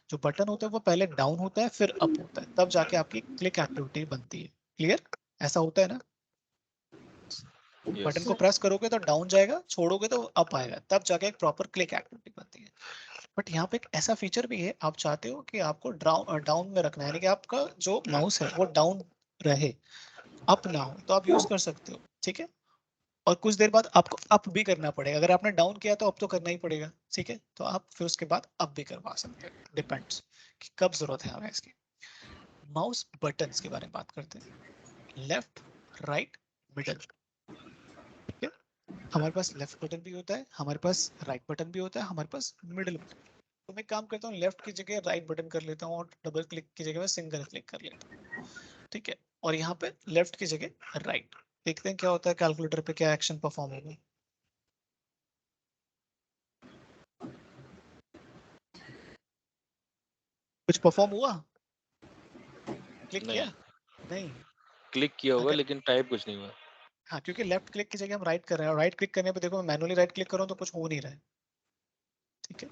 जो बटन होता है वो पहले डाउन होता है फिर अप होता है, तब जाके आपकी क्लिक एक्टिविटी बनती है। क्लियर, ऐसा होता है ना? बटन को प्रेस करोगे तो डाउन जाएगा, छोड़ोगे तो अप आएगा, तब जाके एक प्रॉपर क्लिक एक्टिविटी बनती है। बट यहाँ पे एक ऐसा फीचर भी है, आप चाहते हो कि आपको डाउन में रखना है, यानी कि आपका जो माउस है वो डाउन रहे, अप ना हो, तो आप यूज कर सकते हो। ठीक है, और कुछ देर बाद आपको अप भी करना पड़ेगा। अगर आपने डाउन किया तो अप तो करना ही पड़ेगा। ठीक है, तो आप फिर उसके बाद अप भी करवा सकते हो, डिपेंड्स कि कब जरूरत है हमें इसकी। माउस बटन्स के बारे में बात करते हैं, लेफ्ट, राइट, मिडल। ठीक है, हमारे पास लेफ्ट बटन भी होता है, हमारे पास राइट बटन भी होता है, हमारे पास मिडल बटन। तो मैं काम करता हूँ, लेफ्ट की जगह राइट बटन कर लेता हूँ और डबल क्लिक की जगह मैं सिंगल क्लिक कर लेता हूँ। ठीक है, और यहाँ पे लेफ्ट की जगह राइट। देखते हैं क्या होता है, कैलकुलेटर पे क्या एक्शन परफॉर्म होगा। कुछ परफॉर्म हुआ? क्लिक किया? नहीं। क्लिक किया होगा अगर लेकिन टाइप कुछ नहीं हुआ। हाँ, क्योंकि लेफ्ट क्लिक की जगह हम राइट कर रहे हैं, और राइट क्लिक करने पे देखो मैं मैनुअली राइट क्लिक कर रहा हूँ तो कुछ हो नहीं रहा है। ठीक है,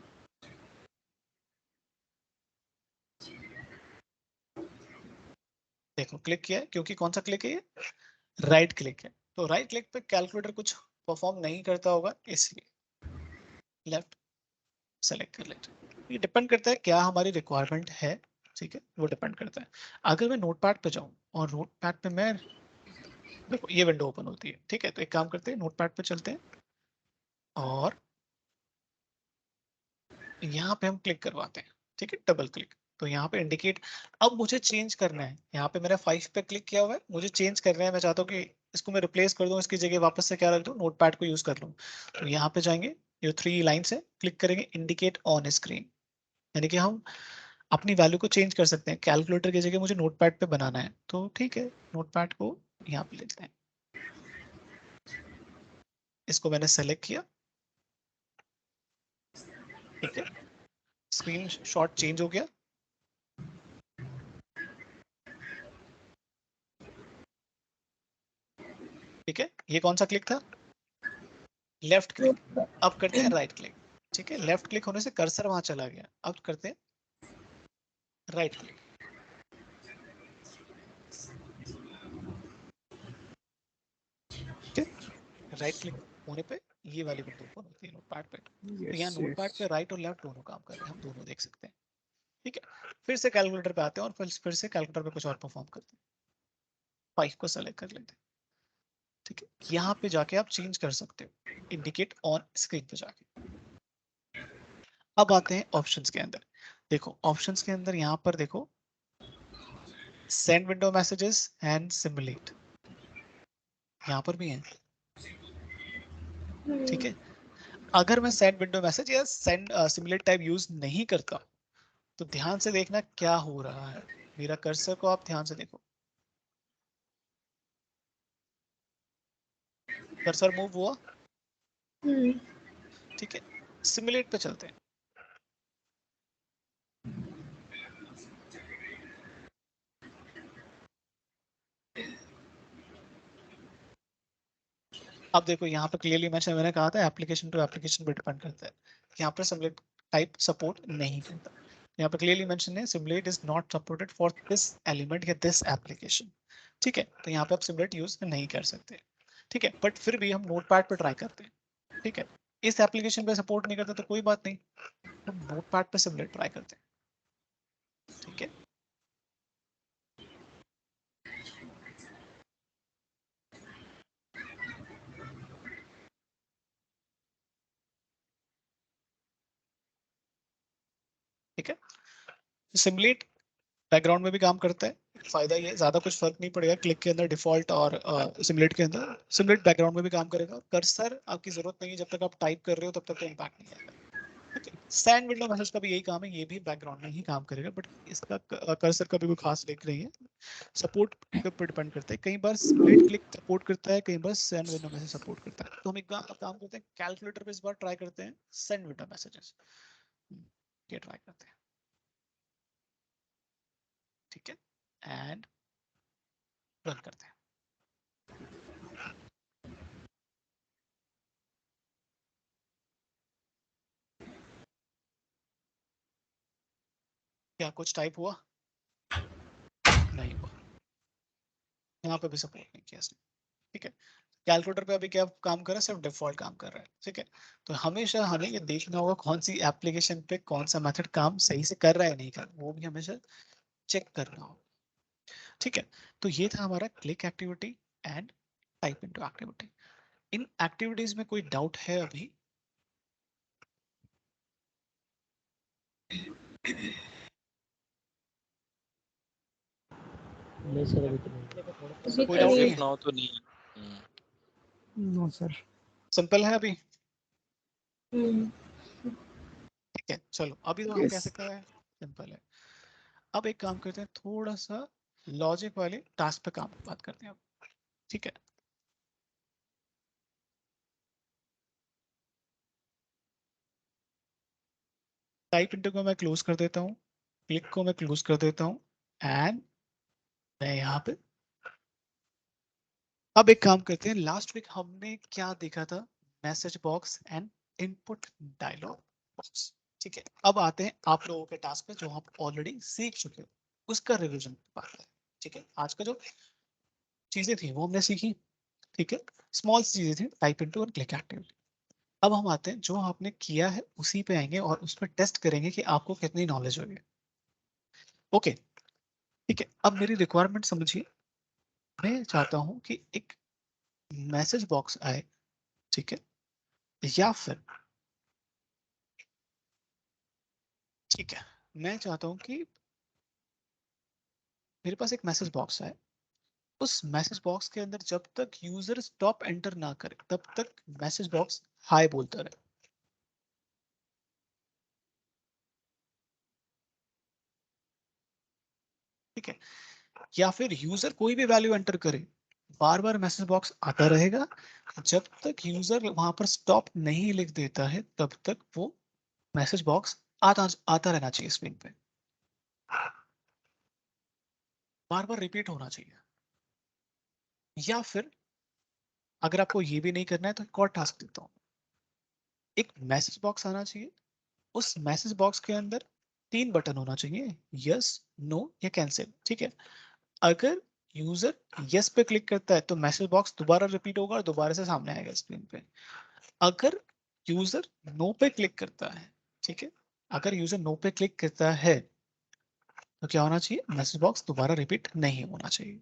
देखो क्लिक किया है, क्योंकि कौन सा क्लिक है ये, राइट क्लिक है। तो राइट क्लिक पे कैलकुलेटर कुछ परफॉर्म नहीं करता होगा, इसलिए लेफ्ट सेलेक्ट कर लेते हैं। ये डिपेंड करता है क्या हमारी रिक्वायरमेंट है। ठीक है, वो डिपेंड करता है। अगर मैं नोटपैड पे जाऊं और नोटपैड पे मैं, देखो ये विंडो ओपन होती है। ठीक है, तो एक काम करते हैं, नोटपैड पे चलते हैं और यहाँ पे हम क्लिक करवाते हैं। ठीक है, डबल क्लिक। तो यहाँ पे इंडिकेट, अब मुझे चेंज करना है। यहाँ पे मैंने 5 पे क्लिक किया हुआ है, मुझे चेंज करना है। मैं चाहता हूँ कि इसको मैं रिप्लेस कर दूं, इसकी जगह वापस से क्या रख दूं, नोटपैड को यूज कर लूं। तो यहाँ पे जाएंगे, जो 3 लाइन है, क्लिक करेंगे इंडिकेट ऑन स्क्रीन, यानी कि हम अपनी वैल्यू को चेंज कर सकते हैं। कैलकुलेटर की जगह मुझे नोटपैड पे बनाना है, तो ठीक है, नोटपैड को यहाँ पे लेते हैं। इसको मैंने सेलेक्ट किया। ठीक है, स्क्रीन शॉट चेंज हो गया। ठीक है, ये कौन सा क्लिक था, लेफ्ट क्लिक। अब करते हैं राइट क्लिक। ठीक है, लेफ्ट क्लिक होने से कर्सर वहां चला गया, अब करते हैं राइट क्लिक। ठीक है, राइट क्लिक होने पे ये वाली विंडो ओपन होती है नोटपैड पे। तो यहाँ नोटपैड पे राइट और लेफ्ट दोनों काम कर रहे हैं, हम दोनों देख सकते हैं। ठीक है, फिर से कैलकुलेटर पे आते हैं और फिर से कैलकुलेटर पे कुछ और परफॉर्म करते हैं। 5 को सेलेक्ट कर लेते हैं। ठीक है, यहाँ पे जाके आप चेंज कर सकते हो, इंडिकेट ऑन स्क्रीन पे जाके। अब आते हैं ऑप्शंस के अंदर। देखो ऑप्शंस के अंदर यहाँ पर देखो, send window messages and simulate, यहाँ पर भी है। ठीक है, अगर मैं सेंड विंडो मैसेज या सेंड सिमुलेट टाइप यूज नहीं करता तो ध्यान से देखना क्या हो रहा है। मेरा कर्सर को आप ध्यान से देखो, कर्सर मूव हुआ। ठीक है, सिमुलेट पे चलते हैं। अब देखो यहाँ पे क्लियरली मैंने कहा था एप्लीकेशन टू एप्लीकेशन पे डिपेंड करता है। यहाँ पर सिमुलेट टाइप सपोर्ट नहीं करता। यहाँ पे क्लियरली मेंशन है simulate is not supported for this element या दिस एप्लीकेशन। ठीक है, तो यहाँ पे आप सिमुलेट यूज नहीं कर सकते। ठीक है, बट फिर भी हम नोटपैड पे ट्राई करते हैं। ठीक है, इस एप्लीकेशन पे सपोर्ट नहीं करता तो कोई बात नहीं, हम नोटपैड पे सिमुलेट ट्राई करते हैं। ठीक है, ठीक है, सिमुलेट बैकग्राउंड में भी काम करता है। फायदा ये, ज्यादा कुछ फर्क नहीं पड़ेगा क्लिक के अंदर डिफॉल्ट और सिमुलेट के अंदर। सिमुलेट बैकग्राउंड में भी काम करेगा, कर्सर आपकी जरूरत नहीं है, जब तक आप टाइप कर रहे हो तब तक तो इम्पैक्ट नहीं आएगा। सेंड विंडो मैसेज का भी यही काम है, ये भी बैकग्राउंड में ही काम करेगा, बट इसका कर्सर का भी कोई खास लिंक नहीं है, सपोर्ट के ऊपर डिपेंड करता है, कई बार स्प्लिट क्लिक सपोर्ट करता है, कई बार सेंड विंडो मैसेज सपोर्ट करता है। तो हम एक काम करते हैं, कैलकुलेटर पे इस बार ट्राई करते हैं सेंड विंडो मैसेजेस, ये ट्राई करते हैं, ठीक है, एंड रन करते हैं। क्या कुछ टाइप हुआ? नहीं हुआ, यहाँ पे भी सपोर्ट नहीं किया इसने, ठीक है। कैलकुलेटर पे अभी क्या काम कर रहा है, सिर्फ डिफॉल्ट काम कर रहा है, ठीक है। तो हमेशा हमें ये देखना होगा कौन सी एप्लीकेशन पे कौन सा मेथड काम सही से कर रहा है नहीं कर रहा, वो भी हमेशा चेक करना होगा, ठीक है। तो ये था हमारा click activity and type into activity. In activities में कोई डाउट है अभी? नहीं सर अभी तो नहीं। अभी कोई तो डाउट नहीं नहीं है। है? नाउ तो नहीं है। No sir. सिंपल है अभी, हम्म, ठीक है। चलो अभी तो हम Yes. कह सकते हैं सिंपल है। अब एक काम करते हैं, थोड़ा सा लॉजिक वाले टास्क पे काम बात करते हैं अब, ठीक है। टाइप इंटू को मैं क्लोज कर देता हूँ, क्लिक को मैं क्लोज कर देता हूँ, एंड मैं यहाँ पे अब एक काम करते हैं, लास्ट वीक हमने क्या देखा था, message box and input dialog box, ठीक है। अब आते हैं आप लोगों के टास्क पे जो आप ऑलरेडी सीख चुके हो, उसका रिवीजन बात है, ठीक है। आज का जो चीजें थी वो हमने सीखी, ठीक है, स्मॉल चीजें थी, टाइप इनटू और क्लिक एक्टिविटी। अब हम आते हैं जो आपने किया है उसी पे आएंगे और उस पर टेस्ट करेंगे कि आपको कितनी नॉलेज होगी, ओके, ठीक है। अब मेरी रिक्वायरमेंट समझिए, मैं चाहता हूं कि एक मैसेज बॉक्स आए, ठीक है, या फिर ठीक है, मैं चाहता हूं कि मेरे पास एक मैसेज बॉक्स है, उस मैसेज बॉक्स के अंदर जब तक यूजर स्टॉप एंटर ना करे तब तक मैसेज बॉक्स हाय बोलता रहे, ठीक है। या फिर यूजर कोई भी वैल्यू एंटर करे, बार बार मैसेज बॉक्स आता रहेगा, जब तक यूजर वहां पर स्टॉप नहीं लिख देता है तब तक वो मैसेज बॉक्स आता आता रहना चाहिए स्क्रीन पे, बार बार रिपीट होना चाहिए। या फिर अगर आपको ये भी नहीं करना है तो एक और टास्क देता हूँ, एक मैसेज बॉक्स आना चाहिए, उस मैसेज बॉक्स के अंदर 3 बटन होना चाहिए, यस, नो या कैंसिल, ठीक है। अगर यूजर यस पे क्लिक करता है तो मैसेज बॉक्स दोबारा रिपीट होगा और दोबारा से सामने आएगा स्क्रीन पे। अगर यूजर नो पे क्लिक करता है, ठीक है, अगर यूजर नो पे क्लिक करता है तो क्या होना चाहिए, मैसेज बॉक्स दोबारा रिपीट नहीं होना चाहिए।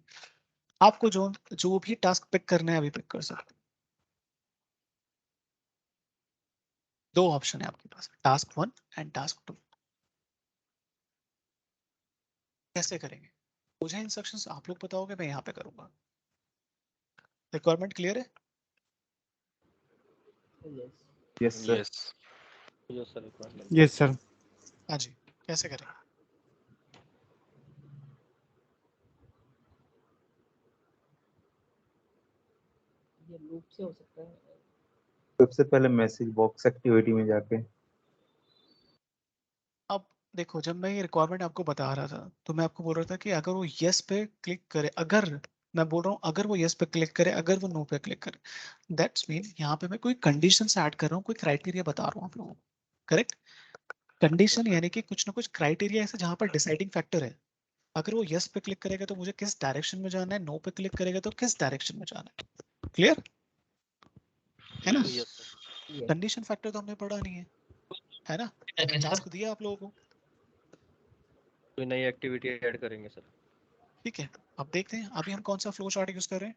आपको जो जो भी टास्क पिक करना है अभी पिक कर सकते हैं, 2 ऑप्शन है आपके पास, टास्क 1 एंड टास्क 2। कैसे करेंगे, मुझे इंस्ट्रक्शंस आप लोग बताओगे, मैं यहाँ पे करूंगा। रिक्वायरमेंट क्लियर है? Yes sir. यस जो सर रिक्वायरमेंट यस सर। हाँ जी, कैसे करेंगे? ये लूप से हो सकता है। सबसे पहले मैसेज बॉक्स एक्टिविटी में जाके अब देखो, जब मैं ये रिक्वायरमेंट आपको बता रहा था तो मैं आपको बोल रहा था कि अगर वो यस पे क्लिक करे, अगर मैं बोल रहा हूँ अगर वो यस पे क्लिक करे, अगर वो नो पे क्लिक करे, दैट्स मीन यहाँ पे मैं कोई कंडीशंस ऐड कर रहा हूँ, कोई क्राइटेरिया बता रहा हूँ आप लोगों को, करेक्ट। कंडीशन यानी कि कुछ ना कुछ क्राइटेरिया ऐसा जहाँ पर डिसाइडिंग फैक्टर है। अगर वो यस पे क्लिक करेगा तो मुझे किस डायरेक्शन में जाना है, नो पे क्लिक करेगा तो किस डायरेक्शन में जाना है, क्लियर है ना? Yes sir. कंडीशन फैक्टर तो हमने पढ़ा नहीं है ना? टास्क दिया आप लोगों को, कोई नई एक्टिविटी ऐड करेंगे सर। ठीक है। अब देखते हैं अभी हम कौन सा फ्लो चार्ट यूज कर रहे हैं,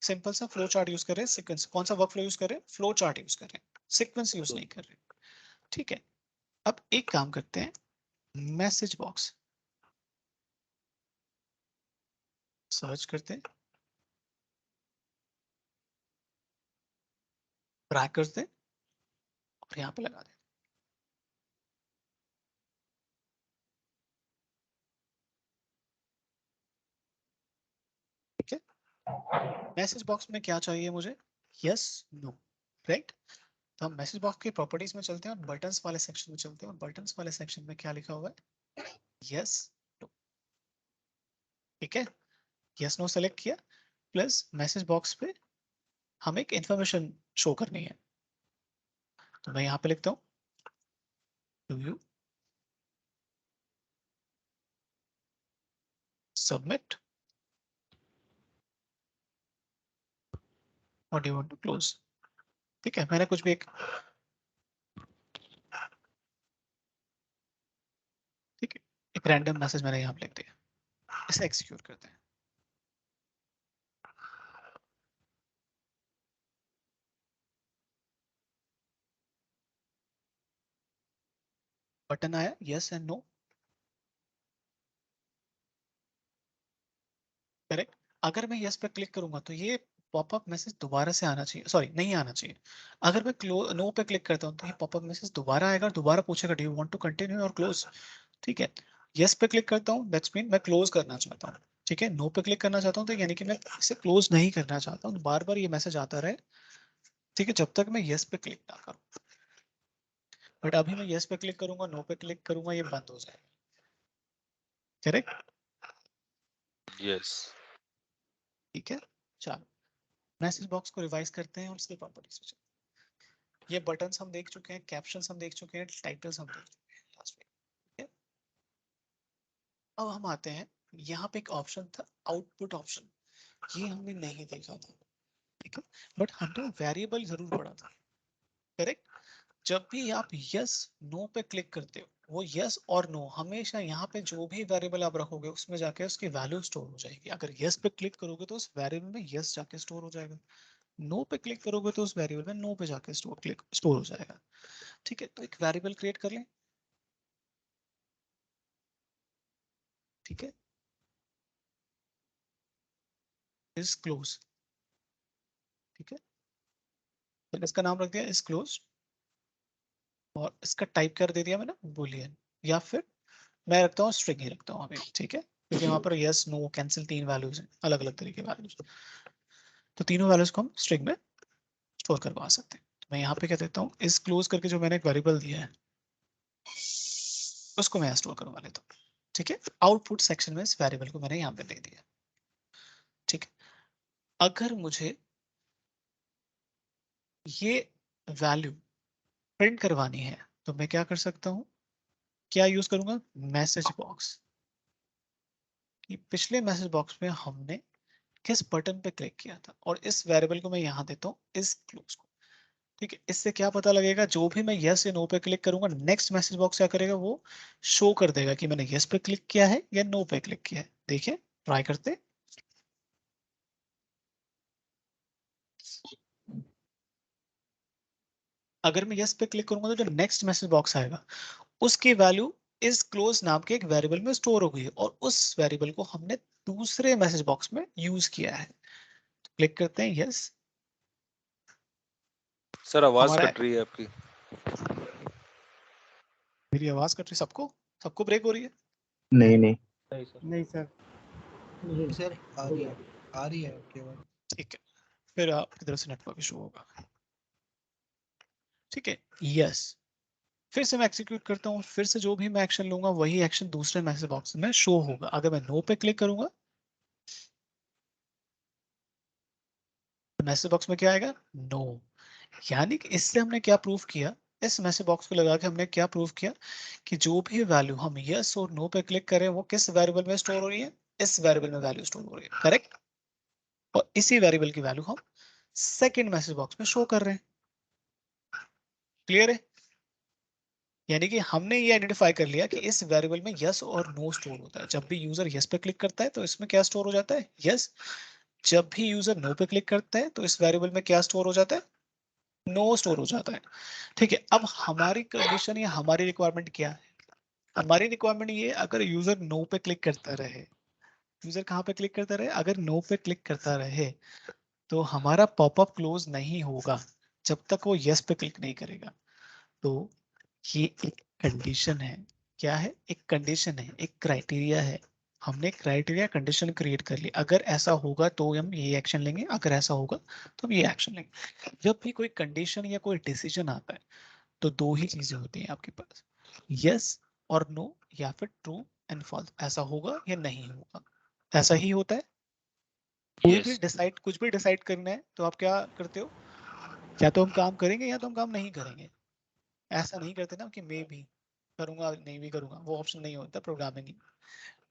सिंपल सा फ्लो चार्ट यूज कर रहे हैं, सीक्वेंस कौन सा वर्क फ्लो यूज कर रहे हैं, फ्लो चार्ट यूज कर रहे हैं, सीक्वेंस यूज नहीं कर रहे, ठीक है। अब एक काम करते हैं, मैसेज बॉक्स सर्च करते हैं, ट्रैक करते हैं और यहाँ पे लगा दें। मैसेज बॉक्स में क्या चाहिए मुझे? Yes no, right. तो हम मैसेज बॉक्स की प्रॉपर्टीज में चलते हैं और बटन्स वाले सेक्शन में चलते हैं, और बटन्स वाले सेक्शन में क्या लिखा हुआ है? Yes no. ठीक है, यस नो सेलेक्ट किया, प्लस मैसेज बॉक्स पे हमें एक इंफॉर्मेशन शो करनी है, तो मैं यहाँ पे लिखता हूँ डू यू सबमिट और do you want to close. ठीक है, मैंने कुछ भी एक, ठीक है, एक रैंडम मैसेज मैंने यहाँ पे लिख दिया, इसे एक्सिक्यूट करते हैं। बटन आया यस एंड नो, करेक्ट। अगर मैं यस पे क्लिक करूंगा तो ये पॉपअप मैसेज दोबारा से आना चाहिए, सॉरी नहीं आना चाहिए। अगर मैं नो पे क्लिक करता हूँ तो ये पॉपअप मैसेज दोबारा आएगा और दोबारा पूछेगा do you want to continue और क्लोज। ठीक है, यस पे क्लिक करता हूँ दैट्स मीन मैं क्लोज करना चाहता हूँ। ठीक है, नो पे क्लिक करना चाहता हूँ तो यानी कि मैं इसे क्लोज नहीं करना चाहता हूँ, बार बार ये मैसेज आता रहे। ठीक है, जब तक मैं यस पे क्लिक ना करूँ। बट अभी मैं यस पे क्लिक करूंगा, नो पे क्लिक करूंगा, ये बंद हो जाएगा। Correct, yes. ठीक है। चलो मैसेज बॉक्स को रिवाइज करते हैं और उसके प्रॉपर्टीज पे चलते हैं। ये बटन्स हम देख चुके हैं, कैप्शंस हम देख चुके हैं, टाइटल्स हम देख चुके हैं लास्ट वीक। ठीक है, अब हम आते हैं, यहाँ पे एक ऑप्शन था आउटपुट ऑप्शन, ये हमने नहीं देखा था। ठीक है, बट हमने वेरिएबल जरूर पढ़ा था। करेक्ट, जब भी आप यस नो पे क्लिक करते हो, वो यस और नो हमेशा यहाँ पे जो भी वेरिएबल आप रखोगे उसमें जाके उसकी वैल्यू स्टोर हो जाएगी। अगर यस पे क्लिक करोगे तो उस वेरिएबल में यस जाके स्टोर हो जाएगा, नो पे क्लिक करोगे तो उस वेरिएबल में नो पे जाके स्टोर हो जाएगा। ठीक है, तो एक वेरिएबल क्रिएट कर लें। ठीक है, इज क्लोज। ठीक है, मैंने इसका नाम रख दिया इज क्लोज और इसका टाइप कर दे दिया मैंने बूलियन, या फिर मैं रखता हूँ स्ट्रिंग ही रखता हूँ अभी। ठीक है, क्योंकि वहां पर यस नो कैंसिल 3 वैल्यूज हैं, अलग अलग तरीके वैल्यूज, तो तीनों वैल्यूज को हम स्ट्रिंग में स्टोर करवा सकते हैं। तो मैं यहाँ पे क्या देता हूँ इस क्लोज करके, जो मैंने एक वेरिएबल दिया है उसको मैं स्टोर करवा लेता हूँ। ठीक है, आउटपुट सेक्शन में इस वेरिएबल को मैंने यहाँ पे दे दिया। ठीक है, अगर मुझे ये वैल्यू प्रिंट करवानी है तो मैं क्या कर सकता हूँ, क्या यूज करूंगा, मैसेज बॉक्स। पिछले मैसेज बॉक्स में हमने किस बटन पे क्लिक किया था, और इस वेरिएबल को मैं यहाँ देता हूँ इस क्लोज को। ठीक है, इससे क्या पता लगेगा, जो भी मैं यस या नो पे क्लिक करूंगा नेक्स्ट मैसेज बॉक्स क्या करेगा, वो शो कर देगा कि मैंने यस पे क्लिक किया है या नो पे क्लिक किया है। देखिए ट्राई करते हैं। अगर मैं यस पे क्लिक करूंगा तो जो नेक्स्ट मैसेज बॉक्स आएगा उसकी वैल्यू इस क्लोज नाम के एक वेरिएबल में स्टोर हो गई है, और उस वेरिएबल को हमने दूसरे मैसेज बॉक्स में यूज किया है। क्लिक करते हैं यस, सर आवाज हमारा, कट रही है आपकी। मेरी आवाज कट रही, सबको सबको ब्रेक हो रही है? नहीं नहीं नहीं सर। नहीं सर, सर आ रही है आपकी आवाज। ठीक है, फिर आपकी तरफ से नेटवर्क इशू होगा। ठीक है, यस, फिर से मैं एक्सिक्यूट करता हूँ, फिर से जो भी मैं एक्शन लूंगा वही एक्शन दूसरे मैसेज बॉक्स में शो होगा। अगर मैं नो पे क्लिक करूंगा तो मैसेज बॉक्स में क्या आएगा, नो। यानी कि इससे हमने क्या प्रूफ किया, इस मैसेज बॉक्स को लगा के हमने क्या प्रूफ किया कि जो भी वैल्यू हम यस और नो पे क्लिक करें वो किस वेरिएबल में स्टोर हो रही है, इस वेरिएबल में वैल्यू स्टोर हो रही है। करेक्ट, और इसी वेरिएबल की वैल्यू हम सेकंड मैसेज बॉक्स में शो कर रहे हैं। क्लियर है, यानी कि हमने ये आइडेंटिफाई कर लिया कि इस वेरिएबल में यस और नो स्टोर होता है। जब भी यूजर यस पे क्लिक करता है तो इसमें क्या स्टोर हो जाता है, यस। जब भी यूजर नो पे क्लिक करता है तो इस वेरिएबल में क्या स्टोर हो जाता है, नो स्टोर हो जाता है। ठीक है, अब हमारी कंडीशन या हमारी रिक्वायरमेंट क्या है, हमारी रिक्वायरमेंट ये, अगर यूजर नो पे क्लिक करता रहे, यूजर कहाँ पे क्लिक करता रहे, अगर नो पे क्लिक करता रहे तो हमारा पॉपअप क्लोज नहीं होगा जब तक वो यस पे क्लिक नहीं करेगा। तो ये एक कंडीशन है, क्या है, एक कंडीशन है, एक क्राइटेरिया है हमने क्राइटेरिया कंडीशन क्रिएट कर ली, अगर ऐसा होगा तो हम ये एक्शन लेंगे, अगर ऐसा होगा तो हम ये एक्शन लेंगे। जब भी कोई कंडीशन या कोई डिसीजन आता है तो दो ही चीजें होती हैं आपके पास, यस और नो, या फिर ट्रू एंड फॉल्स। ऐसा होगा या नहीं होगा, ऐसा ही होता है। कोई भी यस डिसाइड, कुछ भी डिसाइड करना है तो आप क्या करते हो, या तो हम काम करेंगे या तो हम काम नहीं करेंगे। ऐसा नहीं करते ना कि मैं भी करूंगा नहीं भी करूंगा, वो ऑप्शन नहीं होता प्रोग्रामिंग में।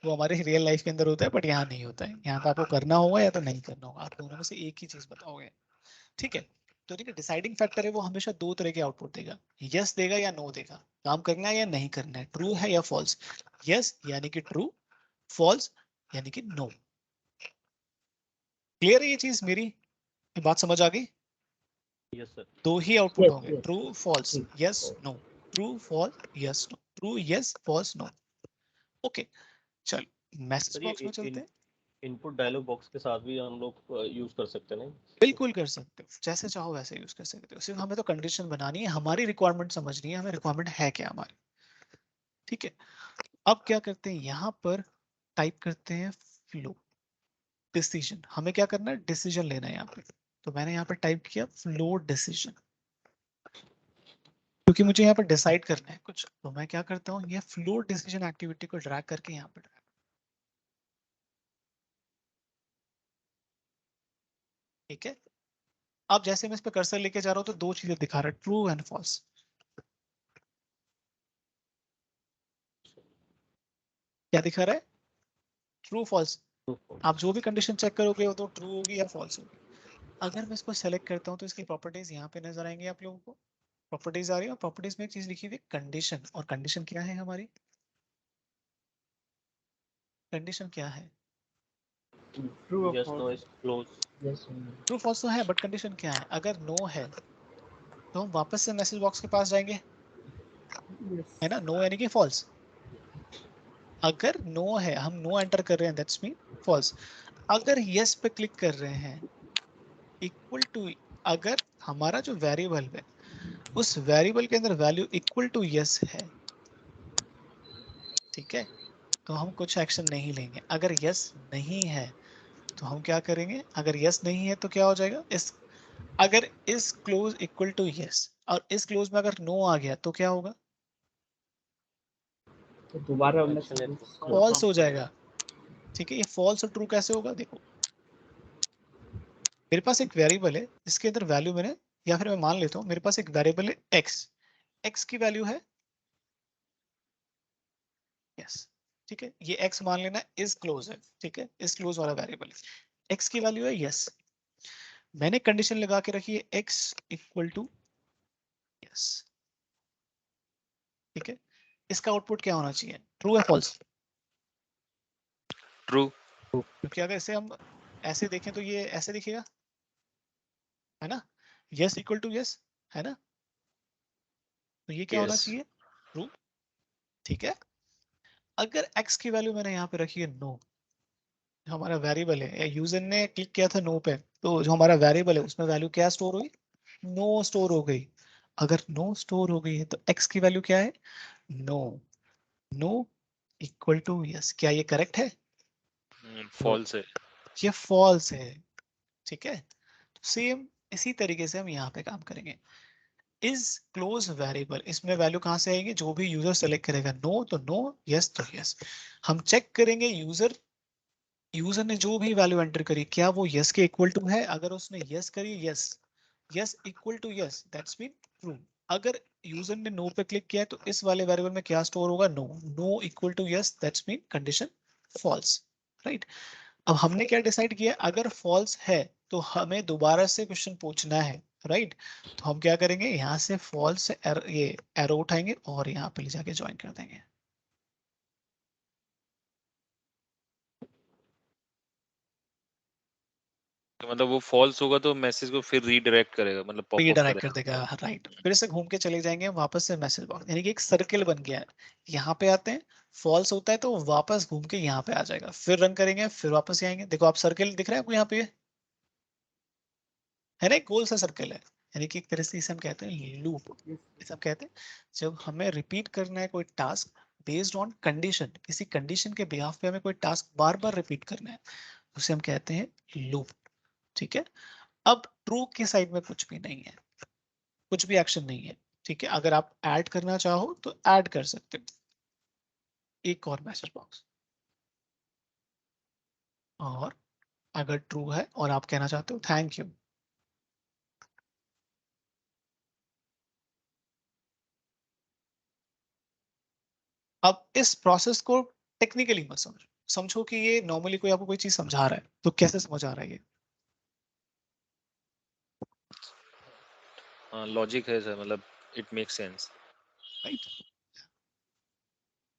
वो हमारे रियल लाइफ के अंदर होता है बट यहाँ नहीं होता है। यहाँ तो आपको करना होगा या तो नहीं करना होगा, आप दोनों में से एक ही चीज बताओगे। ठीक है, तो देखिए डिसाइडिंग फैक्टर है वो हमेशा दो तरह के आउटपुट देगा, यस देगा या नो देगा, काम करना है या नहीं करना है, ट्रू है या फॉल्स। यस यानी कि ट्रू, फॉल्स यानी कि नो। क्लियर है ये चीज, मेरी ये बात समझ आ गई? Yes sir. दो ही आउटपुट Yes, होंगे, yes. True false, yes no, true false yes no, true yes false no. Okay, चलो मैसेज सर बॉक्स में ये चलते हैं। इनपुट डायलॉग बॉक्स के साथ भी हम लोग यूज कर सकते हैं ना? बिल्कुल कर सकते हो, जैसे चाहो वैसे यूज कर सकते हो, सिर्फ हमें तो कंडीशन बनानी है, हमारी रिक्वायरमेंट समझनी है, हमें रिक्वायरमेंट है क्या हमारी। ठीक है, अब क्या करते हैं, यहाँ पर टाइप करते हैं फ्लो डिसीजन। हमें क्या करना है, डिसीजन लेना है यहाँ पे। तो मैंने यहाँ पर टाइप किया फ्लो डिसीजन, क्योंकि मुझे यहाँ पर डिसाइड करना है कुछ। तो मैं क्या करता हूँ, ये फ्लो डिसीजन एक्टिविटी को ड्रैग करके यहाँ पे drag। ठीक है, अब जैसे मैं इस पे कर्सर लेके जा रहा हूँ तो दो चीजें दिखा रहा है, ट्रू एंड फॉल्स। क्या दिखा रहा है, ट्रू फॉल्स। आप जो भी कंडीशन चेक करोगे वो तो ट्रू होगी या फॉल्स होगी। अगर मैं इसको सेलेक्ट करता हूँ तो इसकी प्रॉपर्टीज यहाँ पे नजर आएंगे आप लोगों को। प्रॉपर्टीज आ रही है और प्रॉपर्टीज में एक चीज लिखी हुई है कंडीशन, और कंडीशन क्या है हमारी, कंडीशन क्या है, True or yes no false? Is close. Yes or no? True false तो है बट कंडीशन क्या है, अगर नो है तो हम वापस से मैसेज बॉक्स के पास जाएंगे, Yes. है ना, नो यानी कि फॉल्स। अगर नो है, हम नो एंटर कर रहे हैं, दैट्स मीन फॉल्स। अगर यस पे क्लिक कर रहे हैं, इक्वल टू, अगर हमारा जो वेरिएबल है उस वेरिएबल के अंदर वैल्यू इक्वल टू यस है, ठीक है, तो हम कुछ एक्शन नहीं लेंगे। अगर यस नहीं है तो हम क्या करेंगे, अगर यस नहीं है तो क्या हो जाएगा, इस, अगर इस क्लोज इक्वल टू यस और इस क्लोज में अगर नो आ गया तो क्या होगा, तो दोबारा Action फॉल्स हो जाएगा। ठीक है, ये फॉल्स और ट्रू कैसे होगा, देखो मेरे पास एक वेरिएबल है जिसके अंदर वैल्यू मैंने, या फिर मैं मान लेता हूँ मेरे पास एक वेरिएबल है एक्स, एक्स की वैल्यू है यस। ठीक है, ये एक्स मान लेना इस क्लोज है, ठीक है, इस क्लोज वाला वेरिएबल है, एक्स की वैल्यू है यस। मैंने कंडीशन लगा के रखी है एक्स इक्वल टू यस। ठीक है, इसका आउटपुट क्या होना चाहिए, ट्रू है फॉल्स, ट्रू क्योंकि अगर इसे हम ऐसे देखें तो ये ऐसे दिखेगा, है ना, यस इक्वल टू यस, है ना, तो ये क्या होना यस चाहिए, ट्रू। ठीक है, अगर x की वैल्यू मैंने यहाँ पे रखी है नो, हमारा वेरिएबल है, या यूजर ने क्लिक किया था नो पे, तो जो हमारा वेरिएबल है उसमें वैल्यू क्या स्टोर हुई, नो स्टोर हो गई। अगर नो स्टोर हो गई है तो x की वैल्यू क्या है, no, no equal to yes. क्या ये करेक्ट है, फॉल्स है। ये फॉल्स है। ठीक है, सेम इसी तरीके से हम यहाँ पे काम करेंगे। इज क्लोज वेरिएबल, इसमें वैल्यू कहाँ से आएगी, जो भी यूजर सेलेक्ट करेगा, नो तो नो, यस तो यस। हम चेक करेंगे यूजर, यूजर ने जो भी वैल्यू एंटर करी क्या वो यस के इक्वल टू है, अगर उसने यस करी, yes, yes equal to yes, that's mean true. अगर यूजर ने नो पे क्लिक किया है तो इस वाले वेरिएबल में क्या स्टोर होगा, no, no equal to yes, that's mean condition false. Right, अब हमने क्या डिसाइड किया, अगर फॉल्स है तो हमें दोबारा से क्वेश्चन पूछना है, राइट। तो हम क्या करेंगे, यहाँ से फॉल्स से ये एरो उठाएंगे और यहाँ पे ले जाके ज्वाइन कर देंगे। तो मतलब वो फॉल्स होगा तो मैसेज को फिर रीडायरेक्ट करेगा, मतलब पॉप अप रीडायरेक्ट कर करेगा। देगा, राइट, फिर से घूम के चले जाएंगे वापस से मैसेज बॉक्स, यानी कि एक सर्कल बन गया है। यहाँ पे आते हैं, फॉल्स होता है तो वापस घूम के यहाँ पे आ जाएगा, फिर रन करेंगे फिर वापस आएंगे। देखो आप सर्कल दिख रहा है आपको यहाँ पे, है ना, एक गोल सा सर्कल है, यानी कि एक तरह से इसे हम कहते हैं लूप। इसे हम कहते हैं जब हमें रिपीट करना है कोई टास्क बेस्ड ऑन कंडीशन, किसी कंडीशन के बिहाफ पे हमें कोई टास्क बार बार रिपीट करना है, उसे हम कहते हैं लूप। ठीक है, अब ट्रू के साइड में कुछ भी नहीं है, कुछ भी एक्शन नहीं है। ठीक है, अगर आप ऐड करना चाहो तो ऐड कर सकते हो एक और मैसेज बॉक्स, और अगर ट्रू है और आप कहना चाहते हो थैंक यू, अब इस प्रोसेस को टेक्निकली मत समझो, समझो कि ये नॉर्मली कोई आपको कोई चीज समझा रहा है, तो कैसे समझ आ रहा है ये? हाँ लॉजिक है सर, मतलब इट मेक सेंस। राइट।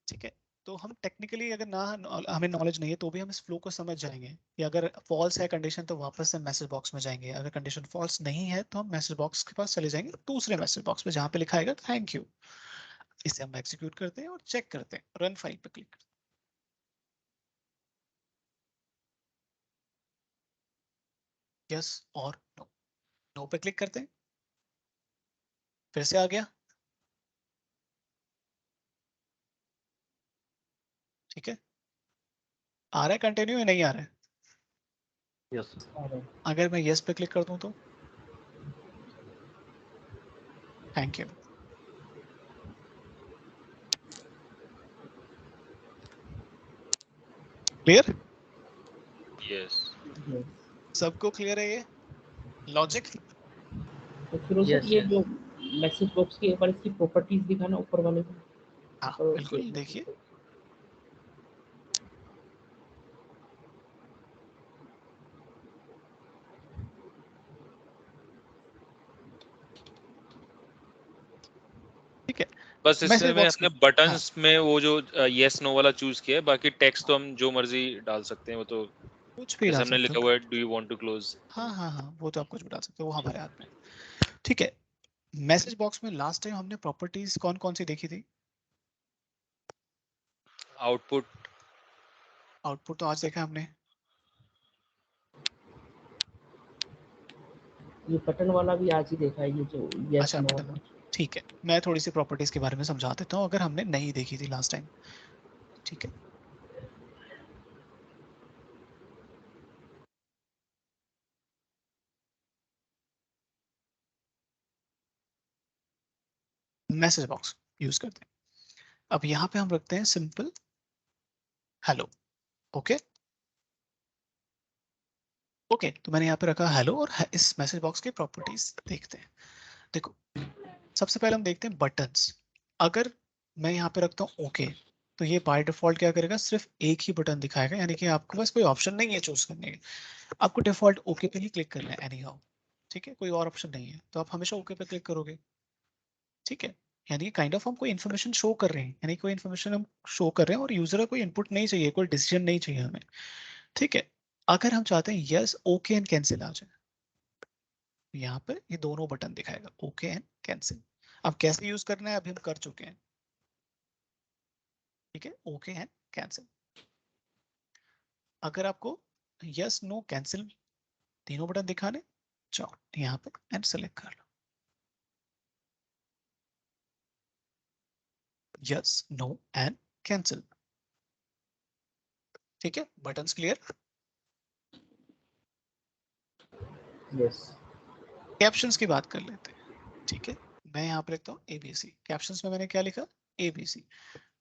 ठीक है, तो हम टेक्निकली अगर ना हमें नॉलेज नहीं है तो भी हम इस फ्लो को समझ जाएंगे कि अगर फॉल्स है कंडीशन तो वापस से मैसेज बॉक्स में जाएंगे, अगर कंडीशन फॉल्स नहीं है तो हम मैसेज बॉक्स के पास चले जाएंगे, दूसरे मैसेज बॉक्स पे जहां पे लिखा आएगा थैंक यू। इसे हम एग्जीक्यूट करते हैं और चेक करते हैं, रन फाइल पे क्लिक करते हैं, यस और नो, नो पे क्लिक करते हैं, फिर से आ गया। ठीक है, आ रहा है कंटिन्यू या नहीं आ रहा है? यस अगर मैं यस पे क्लिक कर दूं तो थैंक यू। क्लियर? यस सबको क्लियर है ये लॉजिक? तो फिर सर ये जो मैसेज बॉक्स की एक बार इसकी प्रॉपर्टीज दिखाना ऊपर वाले को। हाँ तो बिल्कुल, देखिए ठीक है, बस मैसेज इसमें बॉक्स हमने हाँ, बटन्स में वो जो यस नो वाला चूज किया है, बाकी टेक्स्ट तो हम जो मर्जी डाल सकते हैं। वो तो कुछ भी जैसे डाल हमने सकते लिखा हो। हुआ है do you want to close. हाँ हाँ हाँ, वो तो आप कुछ भी डाल सकते हो, वो हमारे हाथ में है। ठीक है, मैसेज बॉक्स में लास्ट टाइम हमने प्रॉपर्टीज कौन कौन सी देखी थी? आउटपुट, आउटपुट तो आज देखा हमने। ये बटन वाला भी आज ही देखा है, ये जो यस अच्छा नो। बटन, ठीक है, मैं थोड़ी सी प्रॉपर्टीज के बारे में समझा देता हूँ अगर हमने नहीं देखी थी लास्ट टाइम। ठीक है, मैसेज बॉक्स यूज करते हैं। अब यहाँ पे हम रखते हैं सिंपल हेलो। ओके ओके, तो मैंने यहाँ पे रखा हेलो, और इस मैसेज बॉक्स की प्रॉपर्टीज देखते हैं। देखो, सबसे पहले हम देखते हैं बटन्स। अगर मैं यहाँ पे रखता हूँ ओके, तो ये बाय डिफॉल्ट क्या करेगा, सिर्फ एक ही बटन दिखाएगा, यानी कि आपके पास कोई ऑप्शन नहीं है चूज करने के, आपको डिफॉल्ट ओके पे ही क्लिक करना है एनी हाउ। ठीक है, कोई और ऑप्शन नहीं है, तो आप हमेशा ओके पे क्लिक करोगे। ठीक है, यानी काइंड ऑफ हम कोई इन्फॉर्मेशन शो कर रहे हैं, यानी कोई इन्फॉर्मेशन हम शो कर रहे हैं और यूजर को कोई इनपुट नहीं चाहिए, कोई डिसीजन नहीं चाहिए हमें। ठीक है, अगर हम चाहते हैं यस ओके एंड कैंसिल आ जाए, यहाँ पर ये दोनों बटन दिखाएगा ओके एंड कैंसिल। अब कैसे यूज करना है अभी हम कर चुके हैं। ठीक है, ओके एंड कैंसिल। अगर आपको यस नो कैंसिल तीनों बटन दिखाने, जाओ यहाँ पे एंड सेलेक्ट कर लो यस नो एंड कैंसिल। ठीक है, बटन्स क्लियर। यस कैप्शंस की बात कर लेते हैं। ठीक है, मैं यहाँ पे लिखता हूँ एबीसी, कैप्शंस में मैंने क्या लिखा, एबीसी।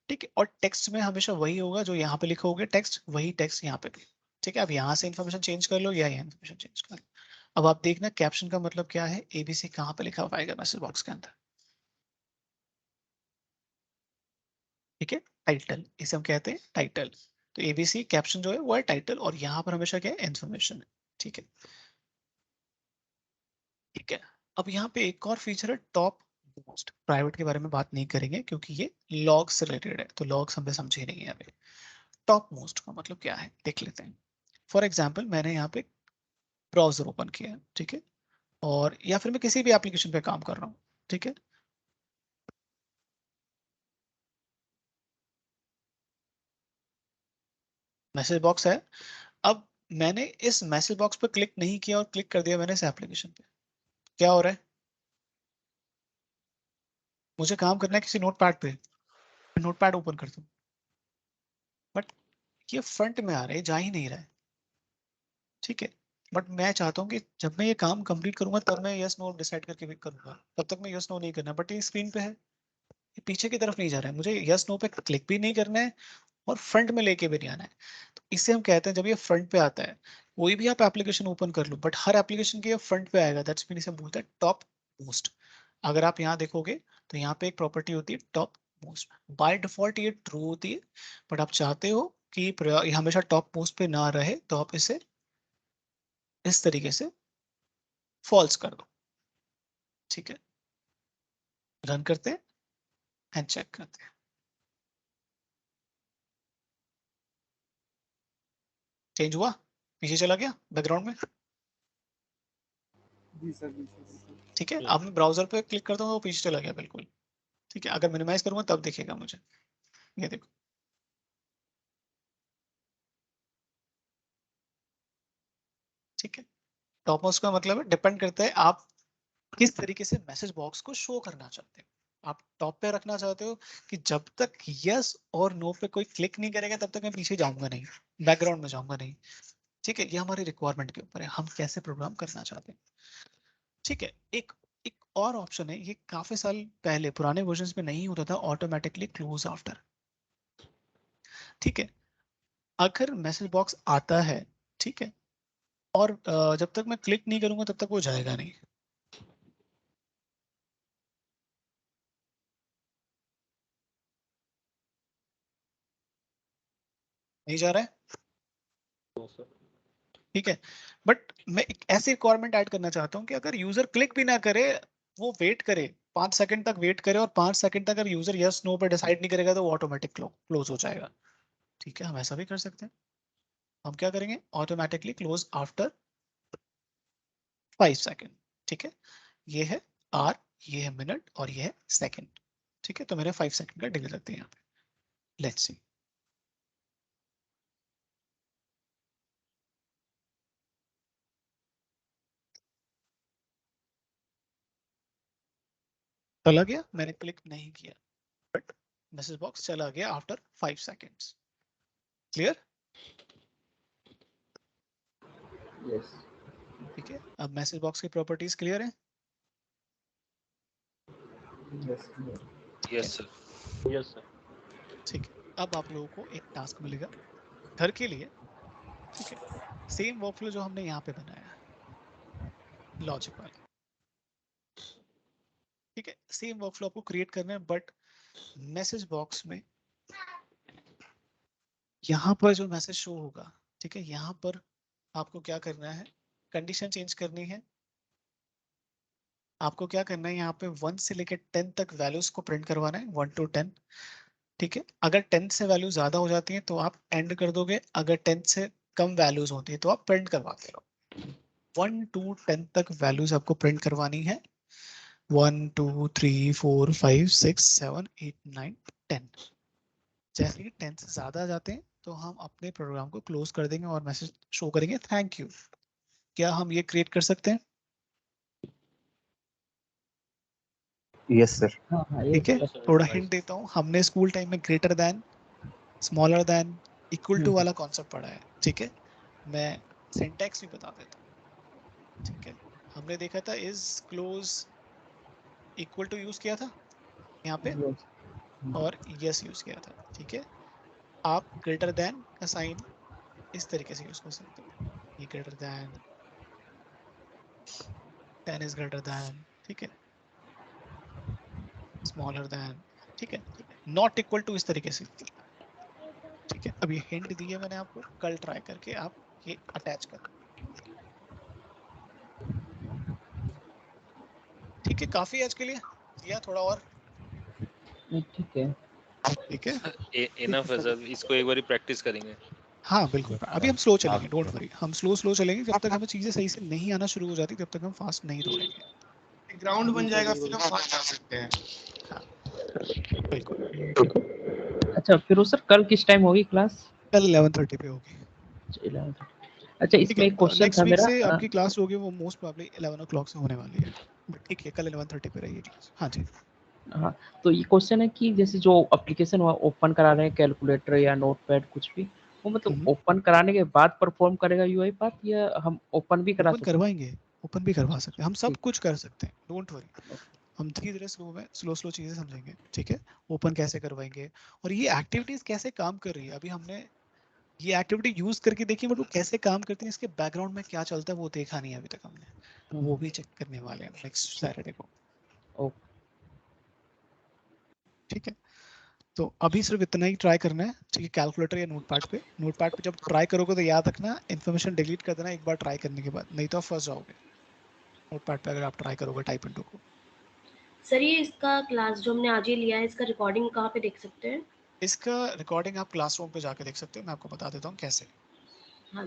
ठीक है, और टेक्स्ट में हमेशा वही होगा जो यहाँ पे लिखा होगा टेक्स्ट, वही टेक्स्ट यहाँ पे भी। ठीक है, अब यहाँ से इन्फॉर्मेशन चेंज कर लो या यहाँ इन्फॉर्मेशन चेंज कर लो। अब आप देखना कैप्शन का मतलब क्या है, एबीसी कहाँ पे लिखा पाएगा मैसेज बॉक्स के अंदर। ठीक है, टाइटल, इसे हम कहते हैं टाइटल। तो एबीसी कैप्शन जो है वो है टाइटल, और यहाँ पर हमेशा क्या है, इन्फॉर्मेशन है। ठीक है, ठीक है, अब यहाँ पे एक और फीचर है टॉप मोस्ट। प्राइवेट के बारे में बात नहीं करेंगे क्योंकि ये लॉग से रिलेटेड है, तो लॉग्स हमें समझे नहीं है अभी। टॉप मोस्ट का मतलब क्या है देख लेते हैं। फॉर एग्जाम्पल मैंने यहाँ पे ब्राउजर ओपन किया है, ठीक है, और या फिर मैं किसी भी एप्लीकेशन पे काम कर रहा हूँ। ठीक है, मैसेज बॉक्स है। अब मैंने इस मैसेज बॉक्स पे क्लिक नहीं किया और क्लिक कर दिया मैंने इस एप्लीकेशन पे, क्या हो रहा है, मुझे काम करना है किसी नोटपैड पे, नोटपैड ओपन करता हूँ, बट ये फ्रंट में आ रहा है, जा ही नहीं रहा है, ठीक है। बट मैं चाहता हूँ कि जब मैं ये काम कंप्लीट करूंगा तब मैं यस नो डिसाइड करके भी करूंगा, तब तक मैं यस नो नहीं करना। बट ये स्क्रीन पे है, ये पीछे की तरफ नहीं जा रहा है, मुझे यस नो पे क्लिक भी नहीं करना है और फ्रंट में लेके भी नहीं आना है। तो इससे हम कहते हैं जब ये फ्रंट पे आता है, कोई भी आप एप्लीकेशन ओपन कर लो, बट हर एप्लीकेशन के ये फ्रंट पे आएगा, दैट्स मीन इसे बोलते हैं टॉप मोस्ट। अगर आप यहाँ देखोगे तो यहाँ पे एक प्रॉपर्टी होती है टॉप मोस्ट, बाय डिफॉल्ट ये ट्रू होती है, बट आप चाहते हो कि ये हमेशा टॉप मोस्ट पे ना रहे, तो आप इसे इस तरीके से फॉल्स कर दो, ठीक है। रन करते हैं एंड चेक करते हैं। चेंज हुआ, पीछे चला गया बैकग्राउंड में, जी सर, जी सर। ठीक है। अब मैं ब्राउजर पे क्लिक करता हूँ तो पीछे चला गया बिल्कुल, ठीक है। अगर मिनिमाइज करूंगा तब दिखेगा मुझे, ये देखो, ठीक है। टॉप मोस्ट का मतलब है, डिपेंड करता है आप किस तरीके से मैसेज बॉक्स को शो करना चाहते हो। आप टॉप पे रखना चाहते हो कि जब तक यस और नो पे कोई क्लिक नहीं करेगा तब तक मैं पीछे जाऊंगा नहीं, बैकग्राउंड में जाऊंगा नहीं, ठीक है। ये हमारी रिक्वायरमेंट के ऊपर है, हम कैसे प्रोग्राम करना चाहते हैं, ठीक है। एक एक और ऑप्शन है, ये काफी साल पहले पुराने वर्जन्स में नहीं होता था, ऑटोमेटिकली क्लोज आफ्टर, ठीक है। अगर मैसेज बॉक्स आता है, ठीक है, और जब तक मैं क्लिक नहीं करूंगा तब तक वो जाएगा नहीं, नहीं जा रहा है, ठीक है। बट मैं एक ऐसी रिक्वायरमेंट ऐड करना चाहता हूँ कि अगर यूजर क्लिक भी ना करे, वो वेट करे, 5 सेकंड तक वेट करे, और 5 सेकंड तक अगर यूजर यस नो पे डिसाइड नहीं करेगा तो वो ऑटोमेटिक क्लोज हो जाएगा, ठीक है। हम ऐसा भी कर सकते हैं, हम क्या करेंगे, ऑटोमेटिकली क्लोज आफ्टर 5 सेकंड, ठीक है। ये है आर, ये है मिनट और ये है सेकंड, ठीक है। तो मेरे 5 सेकंड का डिले लगते हैं यहाँ पे, लेट्स सी। चला गया, मैंने क्लिक नहीं किया, बट मैसेज बॉक्स चला गया आफ्टर 5 सेकंड्स। क्लियर? यस ठीक है। अब मैसेज बॉक्स की प्रॉपर्टीज क्लियर है? Yes yes sir. Yes sir. ठीक है। अब आप लोगों को एक टास्क मिलेगा घर के लिए, ठीक है। सेम वर्कफ्लो जो हमने यहाँ पे बनाया है, लॉजिक वाला, ठीक है। सेम वर्कफ्लो आपको क्रिएट करना है, बट मैसेज बॉक्स में यहाँ पर जो मैसेज शो होगा, ठीक है, यहाँ पर आपको क्या करना है, कंडीशन चेंज करनी है। आपको क्या करना है, यहाँ पे 1 से लेकर 10 तक वैल्यूज को प्रिंट करवाना है, 1 to 10, ठीक है। अगर 10 से वैल्यू ज्यादा हो जाती है तो आप एंड कर दोगे, अगर 10 से कम वैल्यूज होती है तो आप प्रिंट करवाते रहो। 1 to 10 तक वैल्यूज आपको प्रिंट करवानी है, 1 2 3 4 5 6 7 8 9 10। जैसे ही 10 से ज्यादा आ जाते हैं तो हम अपने प्रोग्राम को क्लोज कर देंगे और मैसेज शो करेंगे थैंक यू। क्या हम ये क्रिएट कर सकते हैं? Yes sir. हाँ हाँ ठीक है। yes, sir, थोड़ा nice. हिंट देता हूँ, हमने स्कूल टाइम में greater than, smaller than, equal to वाला कॉन्सेप्ट पढ़ा है, ठीक है। मैं सिंटैक्स भी बता देता हूँ, ठीक है। हमने देखा था is close equal to use किया था यहाँ पे, यस और यस यूज किया था, ठीक है। आप ग्रेटर देन का साइन इस तरीके से यूज कर सकते हो, ये greater than, 10 is greater than, ठीक है, स्मॉलर देन, ठीक है, नॉट इक्वल टू इस तरीके से, ठीक है। अब ये हिंट दी है मैंने आपको, कल ट्राई करके आप ये अटैच कर, ठीक है। काफी आज के लिए या थोड़ा और? ठीक है ठीक है, इनफ है सर, इसको एक बार प्रैक्टिस करेंगे। हाँ बिल्कुल। अभी हम स्लो चलेंगे, डोंट वरी, हम स्लो चलेंगे, जब तक हमें चीजें सही से नहीं आना शुरू हो जाती तब तक हम फास्ट नहीं दौड़ेंगे। ग्राउंड बन जाएगा, फिर हम फास्ट जा सकते हैं। हाँ बिल्कुल। अच्छा फिरोज सर कल किस टाइम होगी क्लास? कल 11:30 पे होगी। 11। अच्छा ठीक इसमें एक है, क्वेश्चन नेक्स्ट था वीक मेरा से आपकी क्लास होगी वो मोस्ट प्रोबेबली 11 o'clock से होने वाली है, बट ठीक है, कल 11:30 पे रहेगी क्लास। हाँ जी। हाँ, तो ये क्वेश्चन है कि जैसे जो एप्लीकेशन हुआ ओपन करा रहे हैं कैलकुलेटर या नोटपैड कुछ भी, वो मतलब ओपन कराने के बाद परफॉर्म करेगा यूआई पाथ या हम ओपन भी करा ओपन सकते हैं? करवाएंगे, ओपन भी करवा सकते हैं, हम सब ठीक। कुछ कर सकते हैं, डोंट वरी। हम धीरे धीरे स्लो में स्लो चीजें समझेंगे, ठीक है। ओपन कैसे करवाएंगे और ये एक्टिविटीज कैसे काम कर रही है, अभी हमने ये एक्टिविटी यूज करके देखी, बट वो कैसे काम करती है, इसके बैकग्राउंड में क्या चलता है वो देखा नहीं है अभी तक हमने, वो भी चेक करने वाले हैं नेक्स्ट सैटरडे को। ओके। ठीक है, तो अभी सिर्फ इतना ही ट्राई करना है, ठीक है। कैलकुलेटर या नोटपैड पे जब ट्राई करोगे तो याद रखना इन्फॉर्मेशन डिलीट कर देना एक बार ट्राई करने के बाद, नहीं तो आप फंस जाओगे नोटपैड पे अगर आप ट्राई करोगे टाइप इनटू को। सर ये इसका क्लास जो हमने आज ही लिया है, इसका रिकॉर्डिंग कहाँ पे देख सकते हैं? इसका रिकॉर्डिंग आप क्लासरूम पे जाके देख सकते हो, मैं आपको बता देता हूँ कैसे।